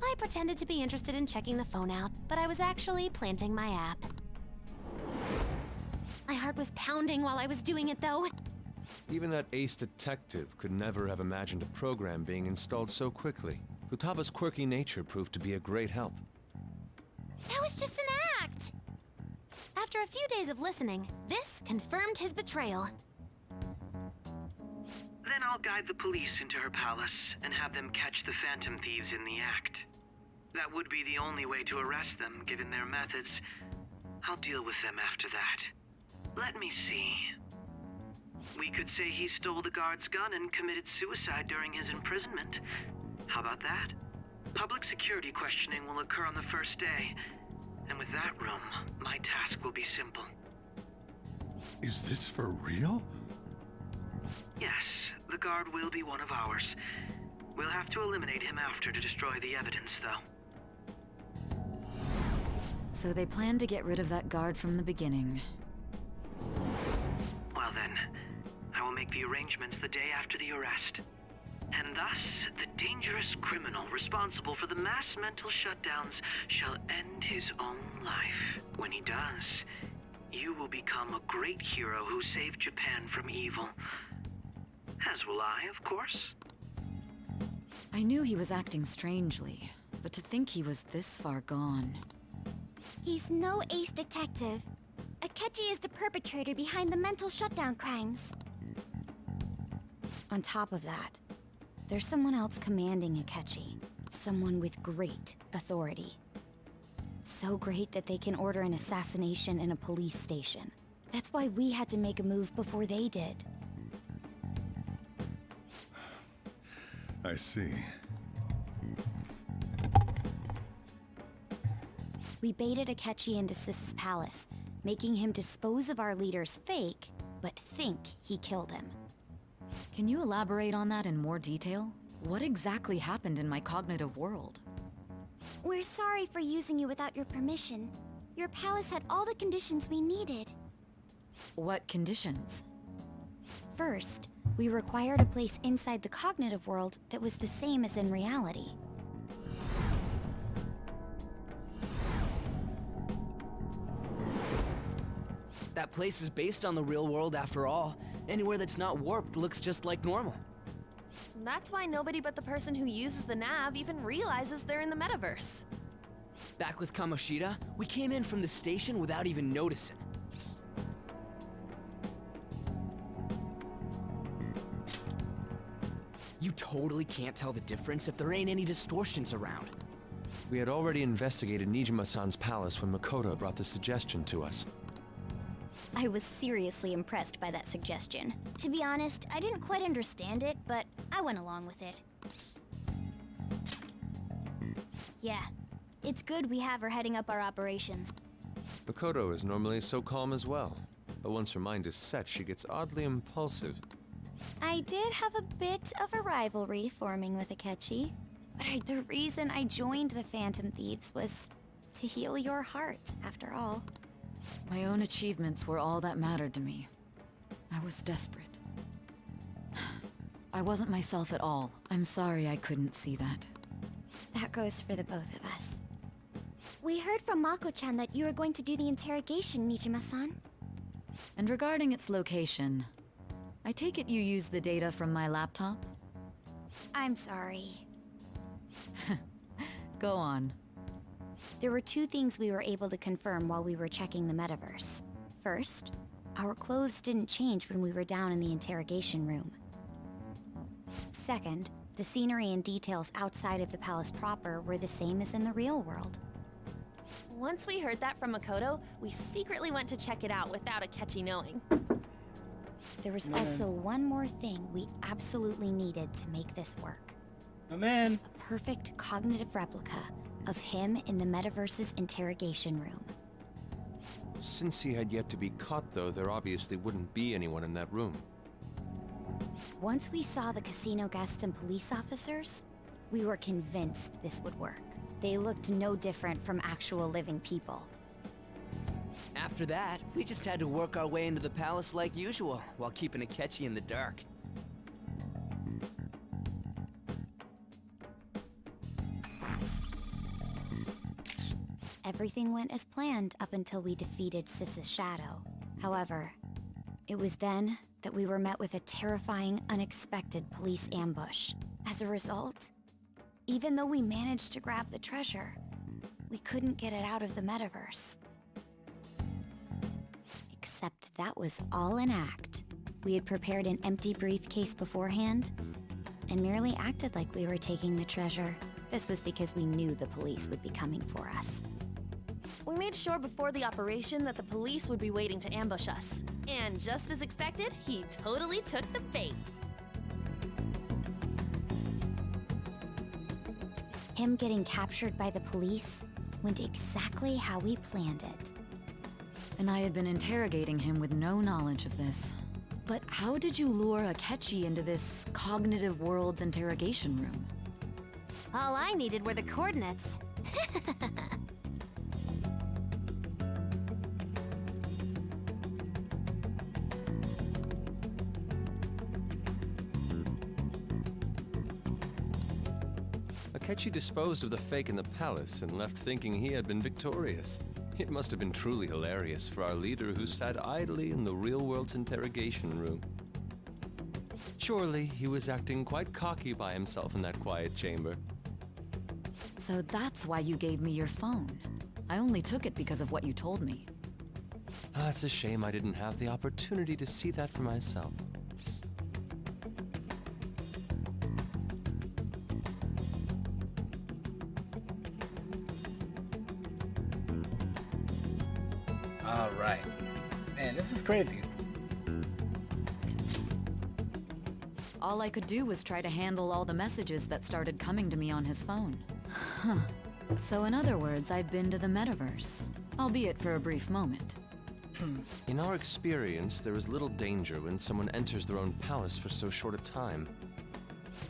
I pretended to be interested in checking the phone out, but I was actually planting my app. My heart was pounding while I was doing it, though. Even that ace detective could never have imagined a program being installed so quickly. Futaba's quirky nature proved to be a great help. That was just an act! After a few days of listening, this confirmed his betrayal. Then I'll guide the police into her palace and have them catch the Phantom Thieves in the act. That would be the only way to arrest them, given their methods. I'll deal with them after that. Let me see. We could say he stole the guard's gun and committed suicide during his imprisonment. How about that? Public security questioning will occur on the first day. And with that room, my task will be simple. Is this for real? Yes, the guard will be one of ours. We'll have to eliminate him after to destroy the evidence, though. So they planned to get rid of that guard from the beginning. Well then, I will make the arrangements the day after the arrest. And thus, the dangerous criminal responsible for the mass mental shutdowns shall end his own life. When he does, you will become a great hero who saved Japan from evil. As will I, of course. I knew he was acting strangely, but to think he was this far gone. He's no ace detective. Akechi is the perpetrator behind the mental shutdown crimes. On top of that, there's someone else commanding Akechi. Someone with great authority. So great that they can order an assassination in a police station. That's why we had to make a move before they did. I see. We baited Akechi into Sis's palace, making him dispose of our leader's fake, but think he killed him. Can you elaborate on that in more detail? What exactly happened in my cognitive world? We're sorry for using you without your permission. Your palace had all the conditions we needed. What conditions? First, we required a place inside the cognitive world that was the same as in reality. That place is based on the real world after all. Anywhere that's not warped looks just like normal. That's why nobody but the person who uses the nav even realizes they're in the metaverse. Back with Kamoshida, we came in from the station without even noticing. You totally can't tell the difference if there ain't any distortions around. We had already investigated Nijima-san's palace when Makoto brought the suggestion to us. I was seriously impressed by that suggestion. To be honest, I didn't quite understand it, but I went along with it. Yeah, it's good we have her heading up our operations. Makoto is normally so calm as well, but once her mind is set, she gets oddly impulsive. I did have a bit of a rivalry forming with Akechi, but the reason I joined the Phantom Thieves was to heal your heart, after all. My own achievements were all that mattered to me. I was desperate. I wasn't myself at all. I'm sorry I couldn't see that. That goes for the both of us. We heard from Mako-chan that you were going to do the interrogation, Nijima-san. And regarding its location, I take it you used the data from my laptop? I'm sorry. Go on. There were two things we were able to confirm while we were checking the metaverse. First, our clothes didn't change when we were down in the interrogation room. Second, the scenery and details outside of the palace proper were the same as in the real world. Once we heard that from Makoto, we secretly went to check it out without Akechi knowing. There was also one more thing we absolutely needed to make this work. A perfect cognitive replica of him in the metaverse's interrogation room. Since he had yet to be caught, though, there obviously wouldn't be anyone in that room. Once we saw the casino guests and police officers, we were convinced this would work. They looked no different from actual living people. After that, we just had to work our way into the palace like usual, while keeping Akechi in the dark. Everything went as planned up until we defeated Sis's shadow. However, it was then that we were met with a terrifying, unexpected police ambush. As a result, even though we managed to grab the treasure, we couldn't get it out of the metaverse. Except that was all an act. We had prepared an empty briefcase beforehand and merely acted like we were taking the treasure. This was because we knew the police would be coming for us. We made sure before the operation that the police would be waiting to ambush us. And just as expected, he totally took the bait. Him getting captured by the police went exactly how we planned it. And I had been interrogating him with no knowledge of this. But how did you lure Akechi into this cognitive world's interrogation room? All I needed were the coordinates. Akechi disposed of the fake in the palace and left thinking he had been victorious. It must have been truly hilarious for our leader who sat idly in the real world's interrogation room. Surely he was acting quite cocky by himself in that quiet chamber. So that's why you gave me your phone. I only took it because of what you told me. It's a shame I didn't have the opportunity to see that for myself. All right. Man, this is crazy. All I could do was try to handle all the messages that started coming to me on his phone. Huh. So in other words, I've been to the metaverse, albeit for a brief moment. In our experience, there is little danger when someone enters their own palace for so short a time.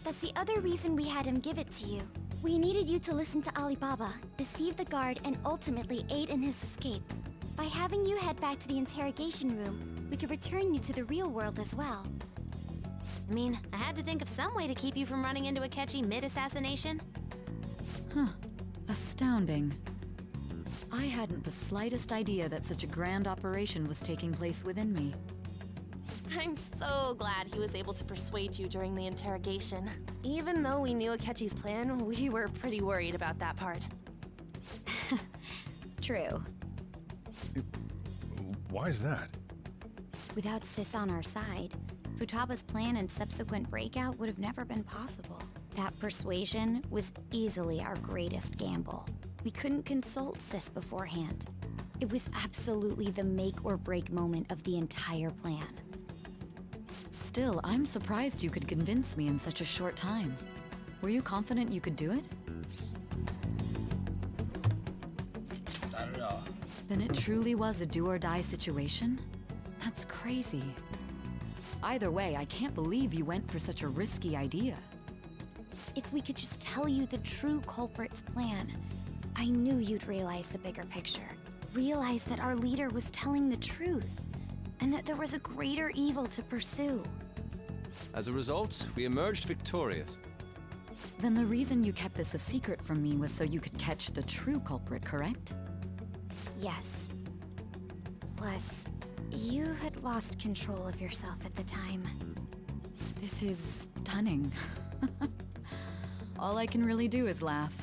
That's the other reason we had him give it to you. We needed you to listen to Alibaba, deceive the guard, and ultimately aid in his escape. By having you head back to the interrogation room, we could return you to the real world as well. I mean, I had to think of some way to keep you from running into Akechi mid-assassination. Huh. Astounding. I hadn't the slightest idea that such a grand operation was taking place within me. I'm so glad he was able to persuade you during the interrogation. Even though we knew Akechi's plan, we were pretty worried about that part. True. Why is that? Without Sis on our side, Futaba's plan and subsequent breakout would have never been possible. That persuasion was easily our greatest gamble. We couldn't consult Sis beforehand. It was absolutely the make or break moment of the entire plan. Still, I'm surprised you could convince me in such a short time. Were you confident you could do it? Not at all. Then it truly was a do-or-die situation? That's crazy. Either way, I can't believe you went for such a risky idea. If we could just tell you the true culprit's plan, I knew you'd realize the bigger picture. Realize that our leader was telling the truth, and that there was a greater evil to pursue. As a result, we emerged victorious. Then the reason you kept this a secret from me was so you could catch the true culprit, correct? Yes. Plus, you had lost control of yourself at the time. This is stunning. All I can really do is laugh.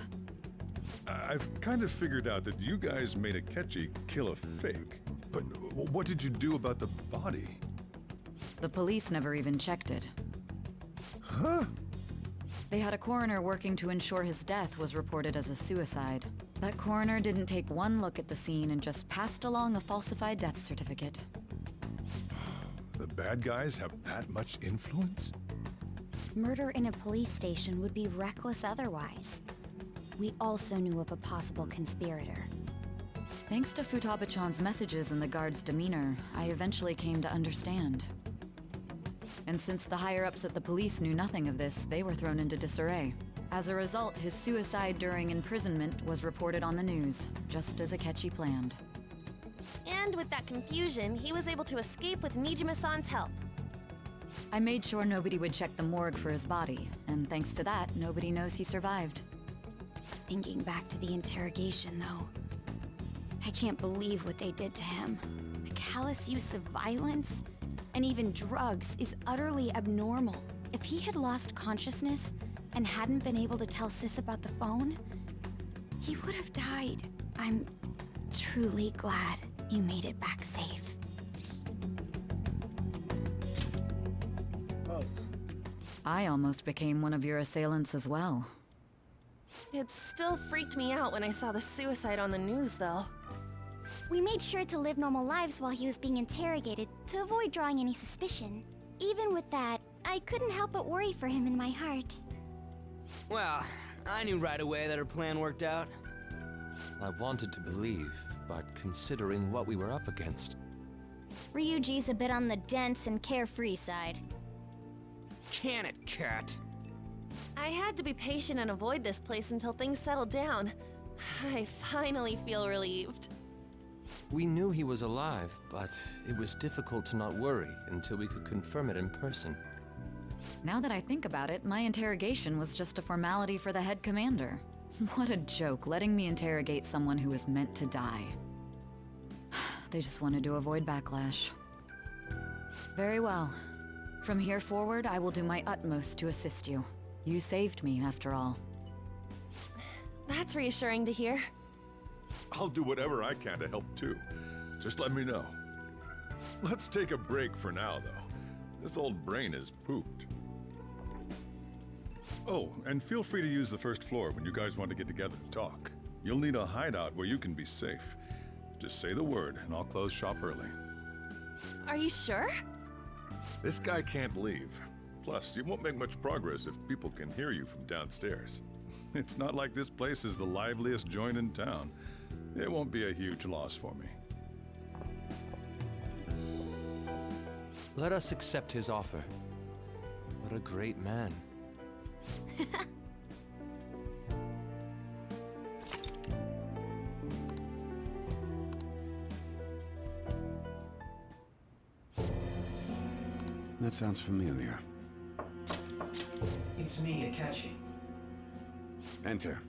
I've kind of figured out that you guys made Akechi kill a fake. But what did you do about the body? The police never even checked it. Huh? They had a coroner working to ensure his death was reported as a suicide. That coroner didn't take one look at the scene and just passed along a falsified death certificate. The bad guys have that much influence? Murder in a police station would be reckless otherwise. We also knew of a possible conspirator. Thanks to Futaba-chan's messages and the guard's demeanor, I eventually came to understand. And since the higher-ups at the police knew nothing of this, they were thrown into disarray. As a result, his suicide during imprisonment was reported on the news, just as Akechi planned. And with that confusion, he was able to escape with Nijima-san's help. I made sure nobody would check the morgue for his body, and thanks to that, nobody knows he survived. Thinking back to the interrogation, though, I can't believe what they did to him. The callous use of violence, and even drugs, is utterly abnormal. If he had lost consciousness and hadn't been able to tell Sis about the phone, he would have died. I'm truly glad you made it back safe. Close. I almost became one of your assailants as well. It still freaked me out when I saw the suicide on the news, though. We made sure to live normal lives while he was being interrogated to avoid drawing any suspicion. Even with that, I couldn't help but worry for him in my heart. Well, I knew right away that her plan worked out. I wanted to believe, but considering what we were up against... Ryuji's a bit on the dense and carefree side. Can it, Cat? I had to be patient and avoid this place until things settled down. I finally feel relieved. We knew he was alive, but it was difficult to not worry until we could confirm it in person. Now that I think about it, my interrogation was just a formality for the head commander. What a joke, letting me interrogate someone who was meant to die. They just wanted to avoid backlash. Very well. From here forward, I will do my utmost to assist you. You saved me, after all. That's reassuring to hear. I'll do whatever I can to help too. Just let me know. Let's take a break for now, though. This old brain is pooped. Oh, and feel free to use the first floor when you guys want to get together to talk. You'll need a hideout where you can be safe. Just say the word, and I'll close shop early. Are you sure? This guy can't leave. Plus, you won't make much progress if people can hear you from downstairs. It's not like this place is the liveliest joint in town. It won't be a huge loss for me. Let us accept his offer. What a great man. That sounds familiar. It's me, Akechi. Enter.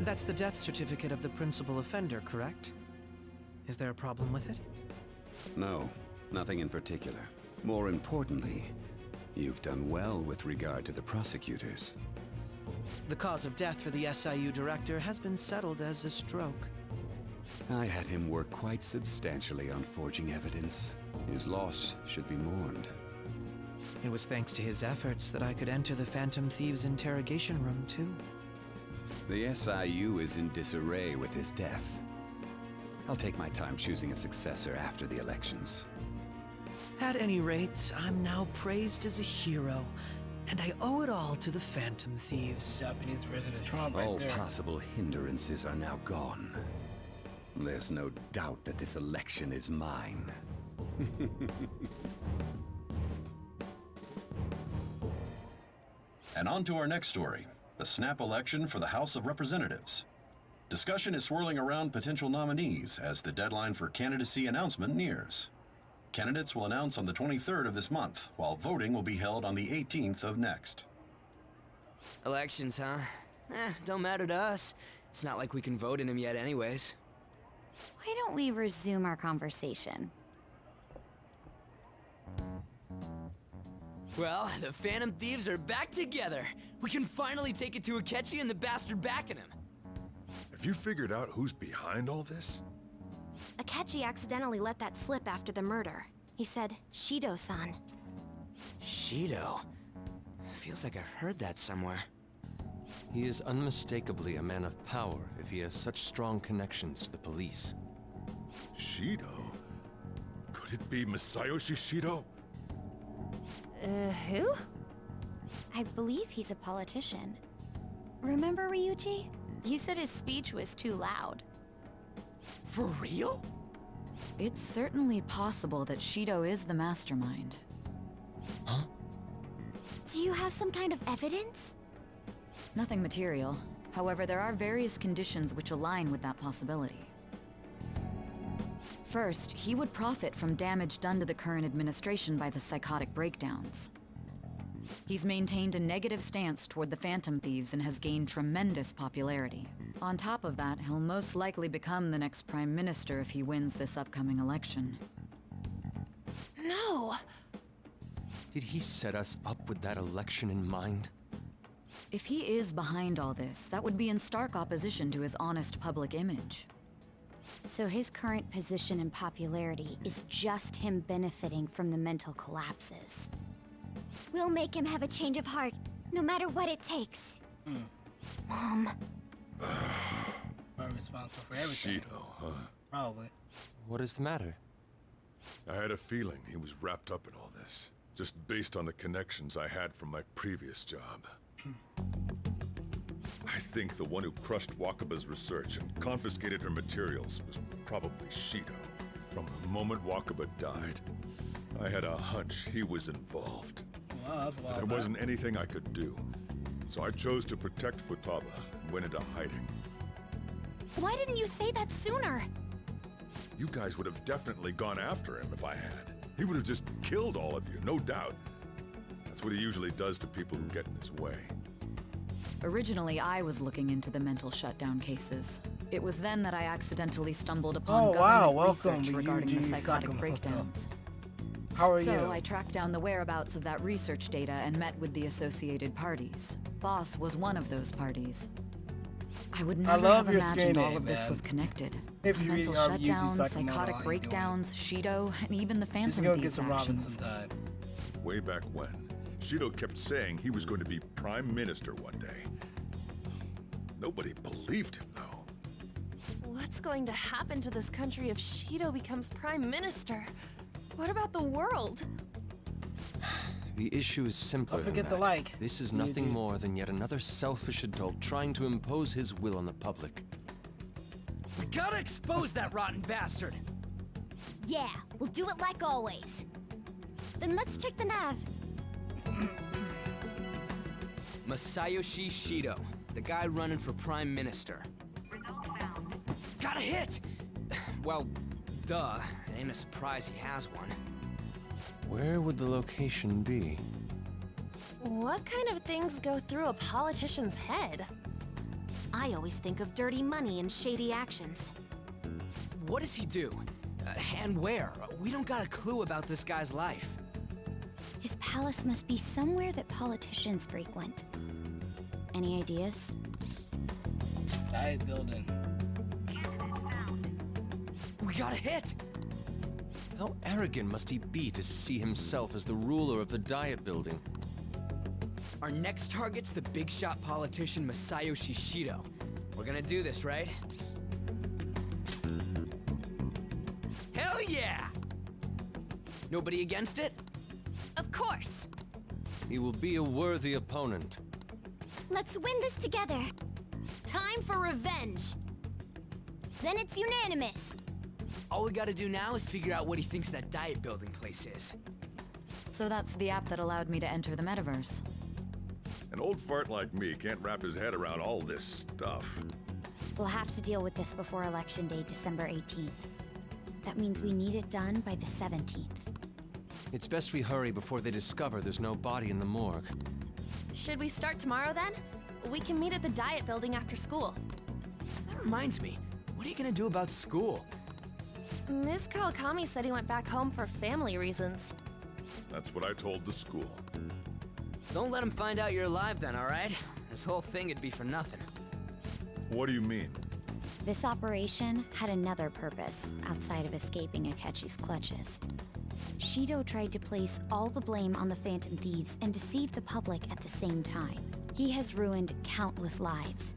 That's the death certificate of the principal offender, correct? Is there a problem with it? No, nothing in particular. More importantly, you've done well with regard to the prosecutors. The cause of death for the SIU director has been settled as a stroke. I had him work quite substantially on forging evidence. His loss should be mourned. It was thanks to his efforts that I could enter the Phantom Thieves' interrogation room, too. The SIU is in disarray with his death. I'll take my time choosing a successor after the elections. At any rate, I'm now praised as a hero, and I owe it all to the Phantom Thieves. Japanese President Trump right All there. possible hindrances are now gone. There's no doubt that this election is mine. And on to our next story, the snap election for the House of Representatives. Discussion is swirling around potential nominees as the deadline for candidacy announcement nears. Candidates will announce on the 23rd of this month, while voting will be held on the 18th of next. Elections, huh? Don't matter to us. It's not like we can vote in them yet anyways. Why don't we resume our conversation? Well, the Phantom Thieves are back together. We can finally take it to Akechi and the bastard backing him. Have you figured out who's behind all this? Akechi accidentally let that slip after the murder. He said, Shido-san. Shido? Feels like I've heard that somewhere. He is unmistakably a man of power if he has such strong connections to the police. Shido? Could it be Masayoshi Shido? Who? I believe he's a politician. Remember, Ryuji? You said his speech was too loud. For real? It's certainly possible that Shido is the mastermind. Huh? Do you have some kind of evidence? Nothing material. However, there are various conditions which align with that possibility. First, he would profit from damage done to the current administration by the psychotic breakdowns. He's maintained a negative stance toward the Phantom Thieves and has gained tremendous popularity. On top of that, he'll most likely become the next Prime Minister if he wins this upcoming election. No! Did he set us up with that election in mind? If he is behind all this, that would be in stark opposition to his honest public image. So his current position and popularity is just him benefiting from the mental collapses. We'll make him have a change of heart, no matter what it takes. Mom. I'm responsible for everything. Shido, huh? Probably. What is the matter? I had a feeling he was wrapped up in all this, just based on the connections I had from my previous job. I think the one who crushed Wakaba's research and confiscated her materials was probably Shido. From the moment Wakaba died, I had a hunch he was involved. Wow, that's But there wasn't anything I could do, so I chose to protect Futaba and went into hiding. Why didn't you say that sooner? You guys would have definitely gone after him if I had. He would have just killed all of you, no doubt. That's what he usually does to people who get in his way. Originally, I was looking into the mental shutdown cases. It was then that I accidentally stumbled upon government research regarding the psychotic breakdowns. How are you? So I tracked down the whereabouts of that research data and met with the associated parties. Boss was one of those parties. I would never have imagined all of this was connected. Mental shutdowns, psychotic breakdowns, Shido, and even the Phantom Thieves actions. Way back when, Shido kept saying he was going to be Prime Minister one day. Nobody believed him, though. What's going to happen to this country if Shido becomes Prime Minister? What about the world? The issue is simpler Don't forget than the that. like. This is nothing more than yet another selfish adult trying to impose his will on the public. We gotta expose that rotten bastard! Yeah, we'll do it like always. Then let's check the nav. Masayoshi Shido, the guy running for Prime Minister. Got a hit! Well, duh. It ain't a surprise he has one. Where would the location be? What kind of things go through a politician's head? I always think of dirty money and shady actions. What does he do? And where? We don't got a clue about this guy's life. His palace must be somewhere that politicians frequent. Any ideas? Diet building. We got a hit! How arrogant must he be to see himself as the ruler of the Diet Building? Our next target's the big shot politician Masayoshi Shido. We're gonna do this, right? Hell yeah! Nobody against it? Of course. He will be a worthy opponent. Let's win this together. Time for revenge. Then it's unanimous. All we gotta do now is figure out what he thinks that Diet Building place is. So that's the app that allowed me to enter the metaverse. An old fart like me can't wrap his head around all this stuff. We'll have to deal with this before Election Day, December 18th. That means we need it done by the 17th. It's best we hurry before they discover there's no body in the morgue. Should we start tomorrow then? We can meet at the Diet Building after school. That reminds me, what are you gonna do about school? Ms. Kawakami said he went back home for family reasons. That's what I told the school. Don't let him find out you're alive then, alright? This whole thing would be for nothing. What do you mean? This operation had another purpose outside of escaping Akechi's clutches. Shido tried to place all the blame on the Phantom Thieves and deceive the public at the same time. He has ruined countless lives,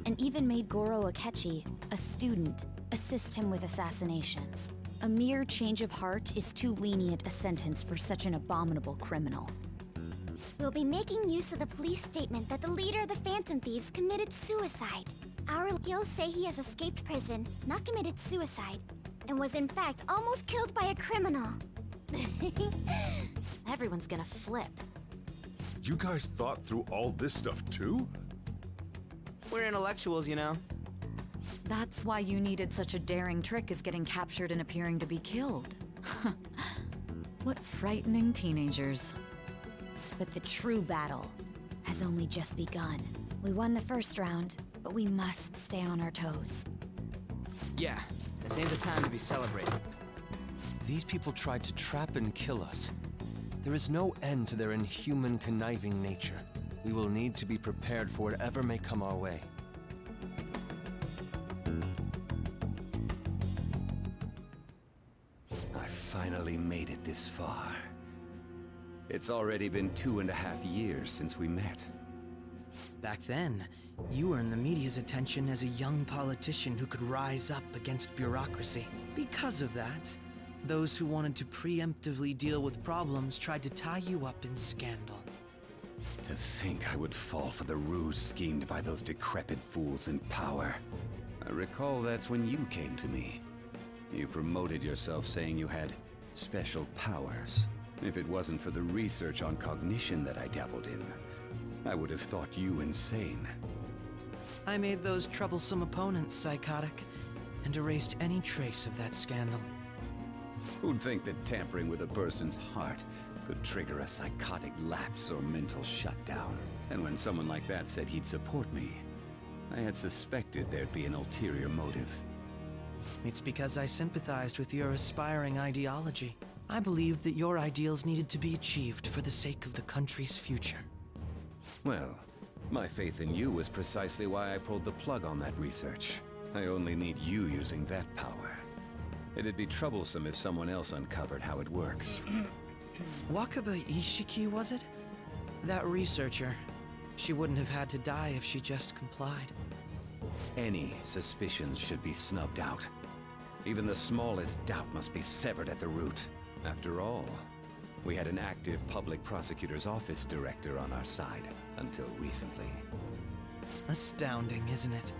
and even made Goro Akechi, a student, assist him with assassinations. A mere change of heart is too lenient a sentence for such an abominable criminal. We'll be making use of the police statement that the leader of the Phantom Thieves committed suicide. Our he'll say he has escaped prison, not committed suicide, and was in fact almost killed by a criminal. Everyone's gonna flip. You guys thought through all this stuff too? We're intellectuals, you know. That's why you needed such a daring trick as getting captured and appearing to be killed. What frightening teenagers. But the true battle has only just begun. We won the first round, but we must stay on our toes. Yeah, this ain't the time to be celebrating. These people tried to trap and kill us. There is no end to their inhuman, conniving nature. We will need to be prepared for whatever may come our way. I finally made it this far. It's already been 2.5 years since we met. Back then, you earned the media's attention as a young politician who could rise up against bureaucracy. Because of that, those who wanted to preemptively deal with problems tried to tie you up in scandal. To think I would fall for the ruse schemed by those decrepit fools in power. I recall that's when you came to me. You promoted yourself saying you had special powers. If it wasn't for the research on cognition that I dabbled in, I would have thought you insane. I made those troublesome opponents psychotic, and erased any trace of that scandal. Who'd think that tampering with a person's heart could trigger a psychotic lapse or mental shutdown? And when someone like that said he'd support me, I had suspected there'd be an ulterior motive. It's because I sympathized with your aspiring ideology. I believed that your ideals needed to be achieved for the sake of the country's future. Well, my faith in you was precisely why I pulled the plug on that research. I only need you using that power. It'd be troublesome if someone else uncovered how it works. Wakaba Ishiki, was it? That researcher. She wouldn't have had to die if she just complied. Any suspicions should be snubbed out. Even the smallest doubt must be severed at the root. After all, we had an active public prosecutor's office director on our side, until recently. Astounding, isn't it?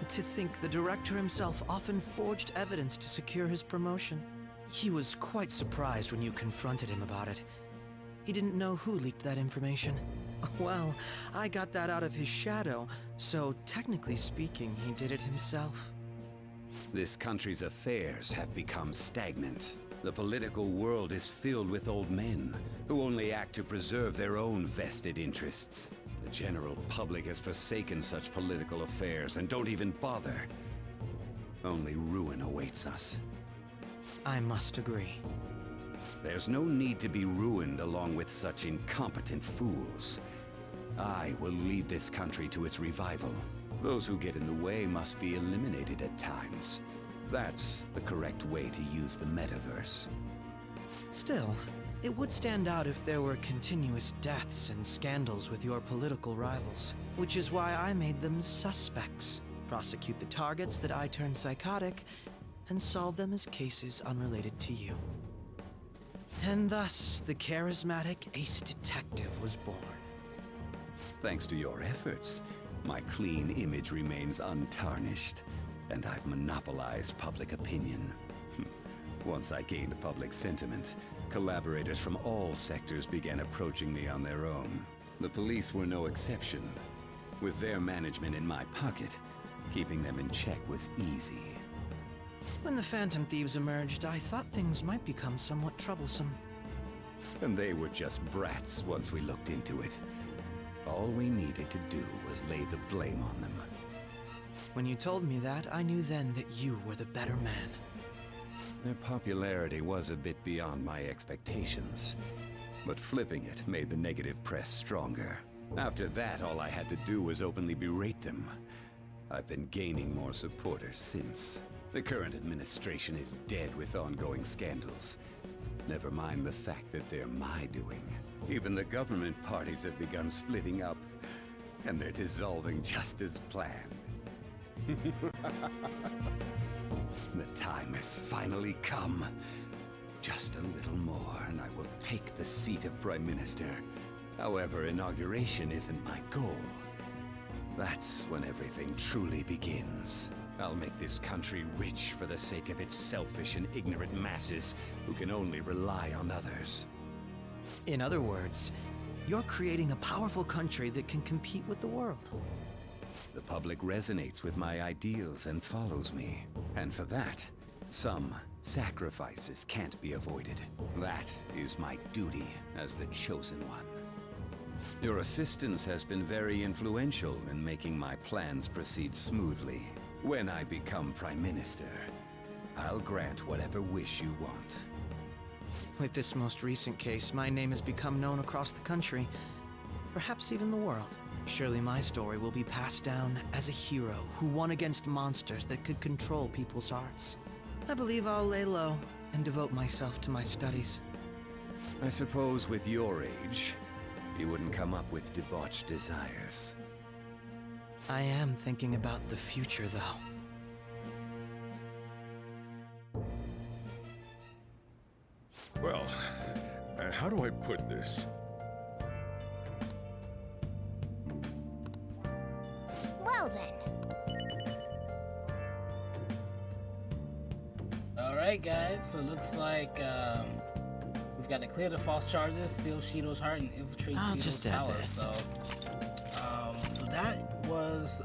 To think the director himself often forged evidence to secure his promotion. He was quite surprised when you confronted him about it. He didn't know who leaked that information. Well, I got that out of his shadow, so technically speaking, he did it himself. This country's affairs have become stagnant. The political world is filled with old men who only act to preserve their own vested interests. The general public has forsaken such political affairs and don't even bother. Only ruin awaits us. I must agree. There's no need to be ruined along with such incompetent fools. I will lead this country to its revival. Those who get in the way must be eliminated at times. That's the correct way to use the metaverse. Still, it would stand out if there were continuous deaths and scandals with your political rivals, which is why I made them suspects. Prosecute the targets that I turn psychotic, and solve them as cases unrelated to you. And thus, the charismatic ace detective was born. Thanks to your efforts, my clean image remains untarnished, and I've monopolized public opinion. Once I gained public sentiment, collaborators from all sectors began approaching me on their own. The police were no exception. With their management in my pocket, keeping them in check was easy. When the Phantom Thieves emerged, I thought things might become somewhat troublesome. And they were just brats once we looked into it. All we needed to do was lay the blame on them. When you told me that, I knew then that you were the better man. Their popularity was a bit beyond my expectations, but flipping it made the negative press stronger. After that, all I had to do was openly berate them. I've been gaining more supporters since. The current administration is dead with ongoing scandals. Never mind the fact that they're my doing. Even the government parties have begun splitting up, and they're dissolving just as planned. The time has finally come. Just a little more, and I will take the seat of Prime Minister. However, inauguration isn't my goal. That's when everything truly begins. I'll make this country rich for the sake of its selfish and ignorant masses who can only rely on others. In other words, you're creating a powerful country that can compete with the world. The public resonates with my ideals and follows me. And for that, some sacrifices can't be avoided. That is my duty as the Chosen One. Your assistance has been very influential in making my plans proceed smoothly. When I become Prime Minister, I'll grant whatever wish you want. With this most recent case, my name has become known across the country, perhaps even the world. Surely my story will be passed down as a hero who won against monsters that could control people's hearts. I believe I'll lay low and devote myself to my studies. I suppose with your age, you wouldn't come up with debauched desires. I am thinking about the future, though. Well, how do I put this? Well then. Alright guys, so it looks like we've got to clear the false charges, steal Shido's heart, and infiltrate I'll Shido's just add palace. this. So that was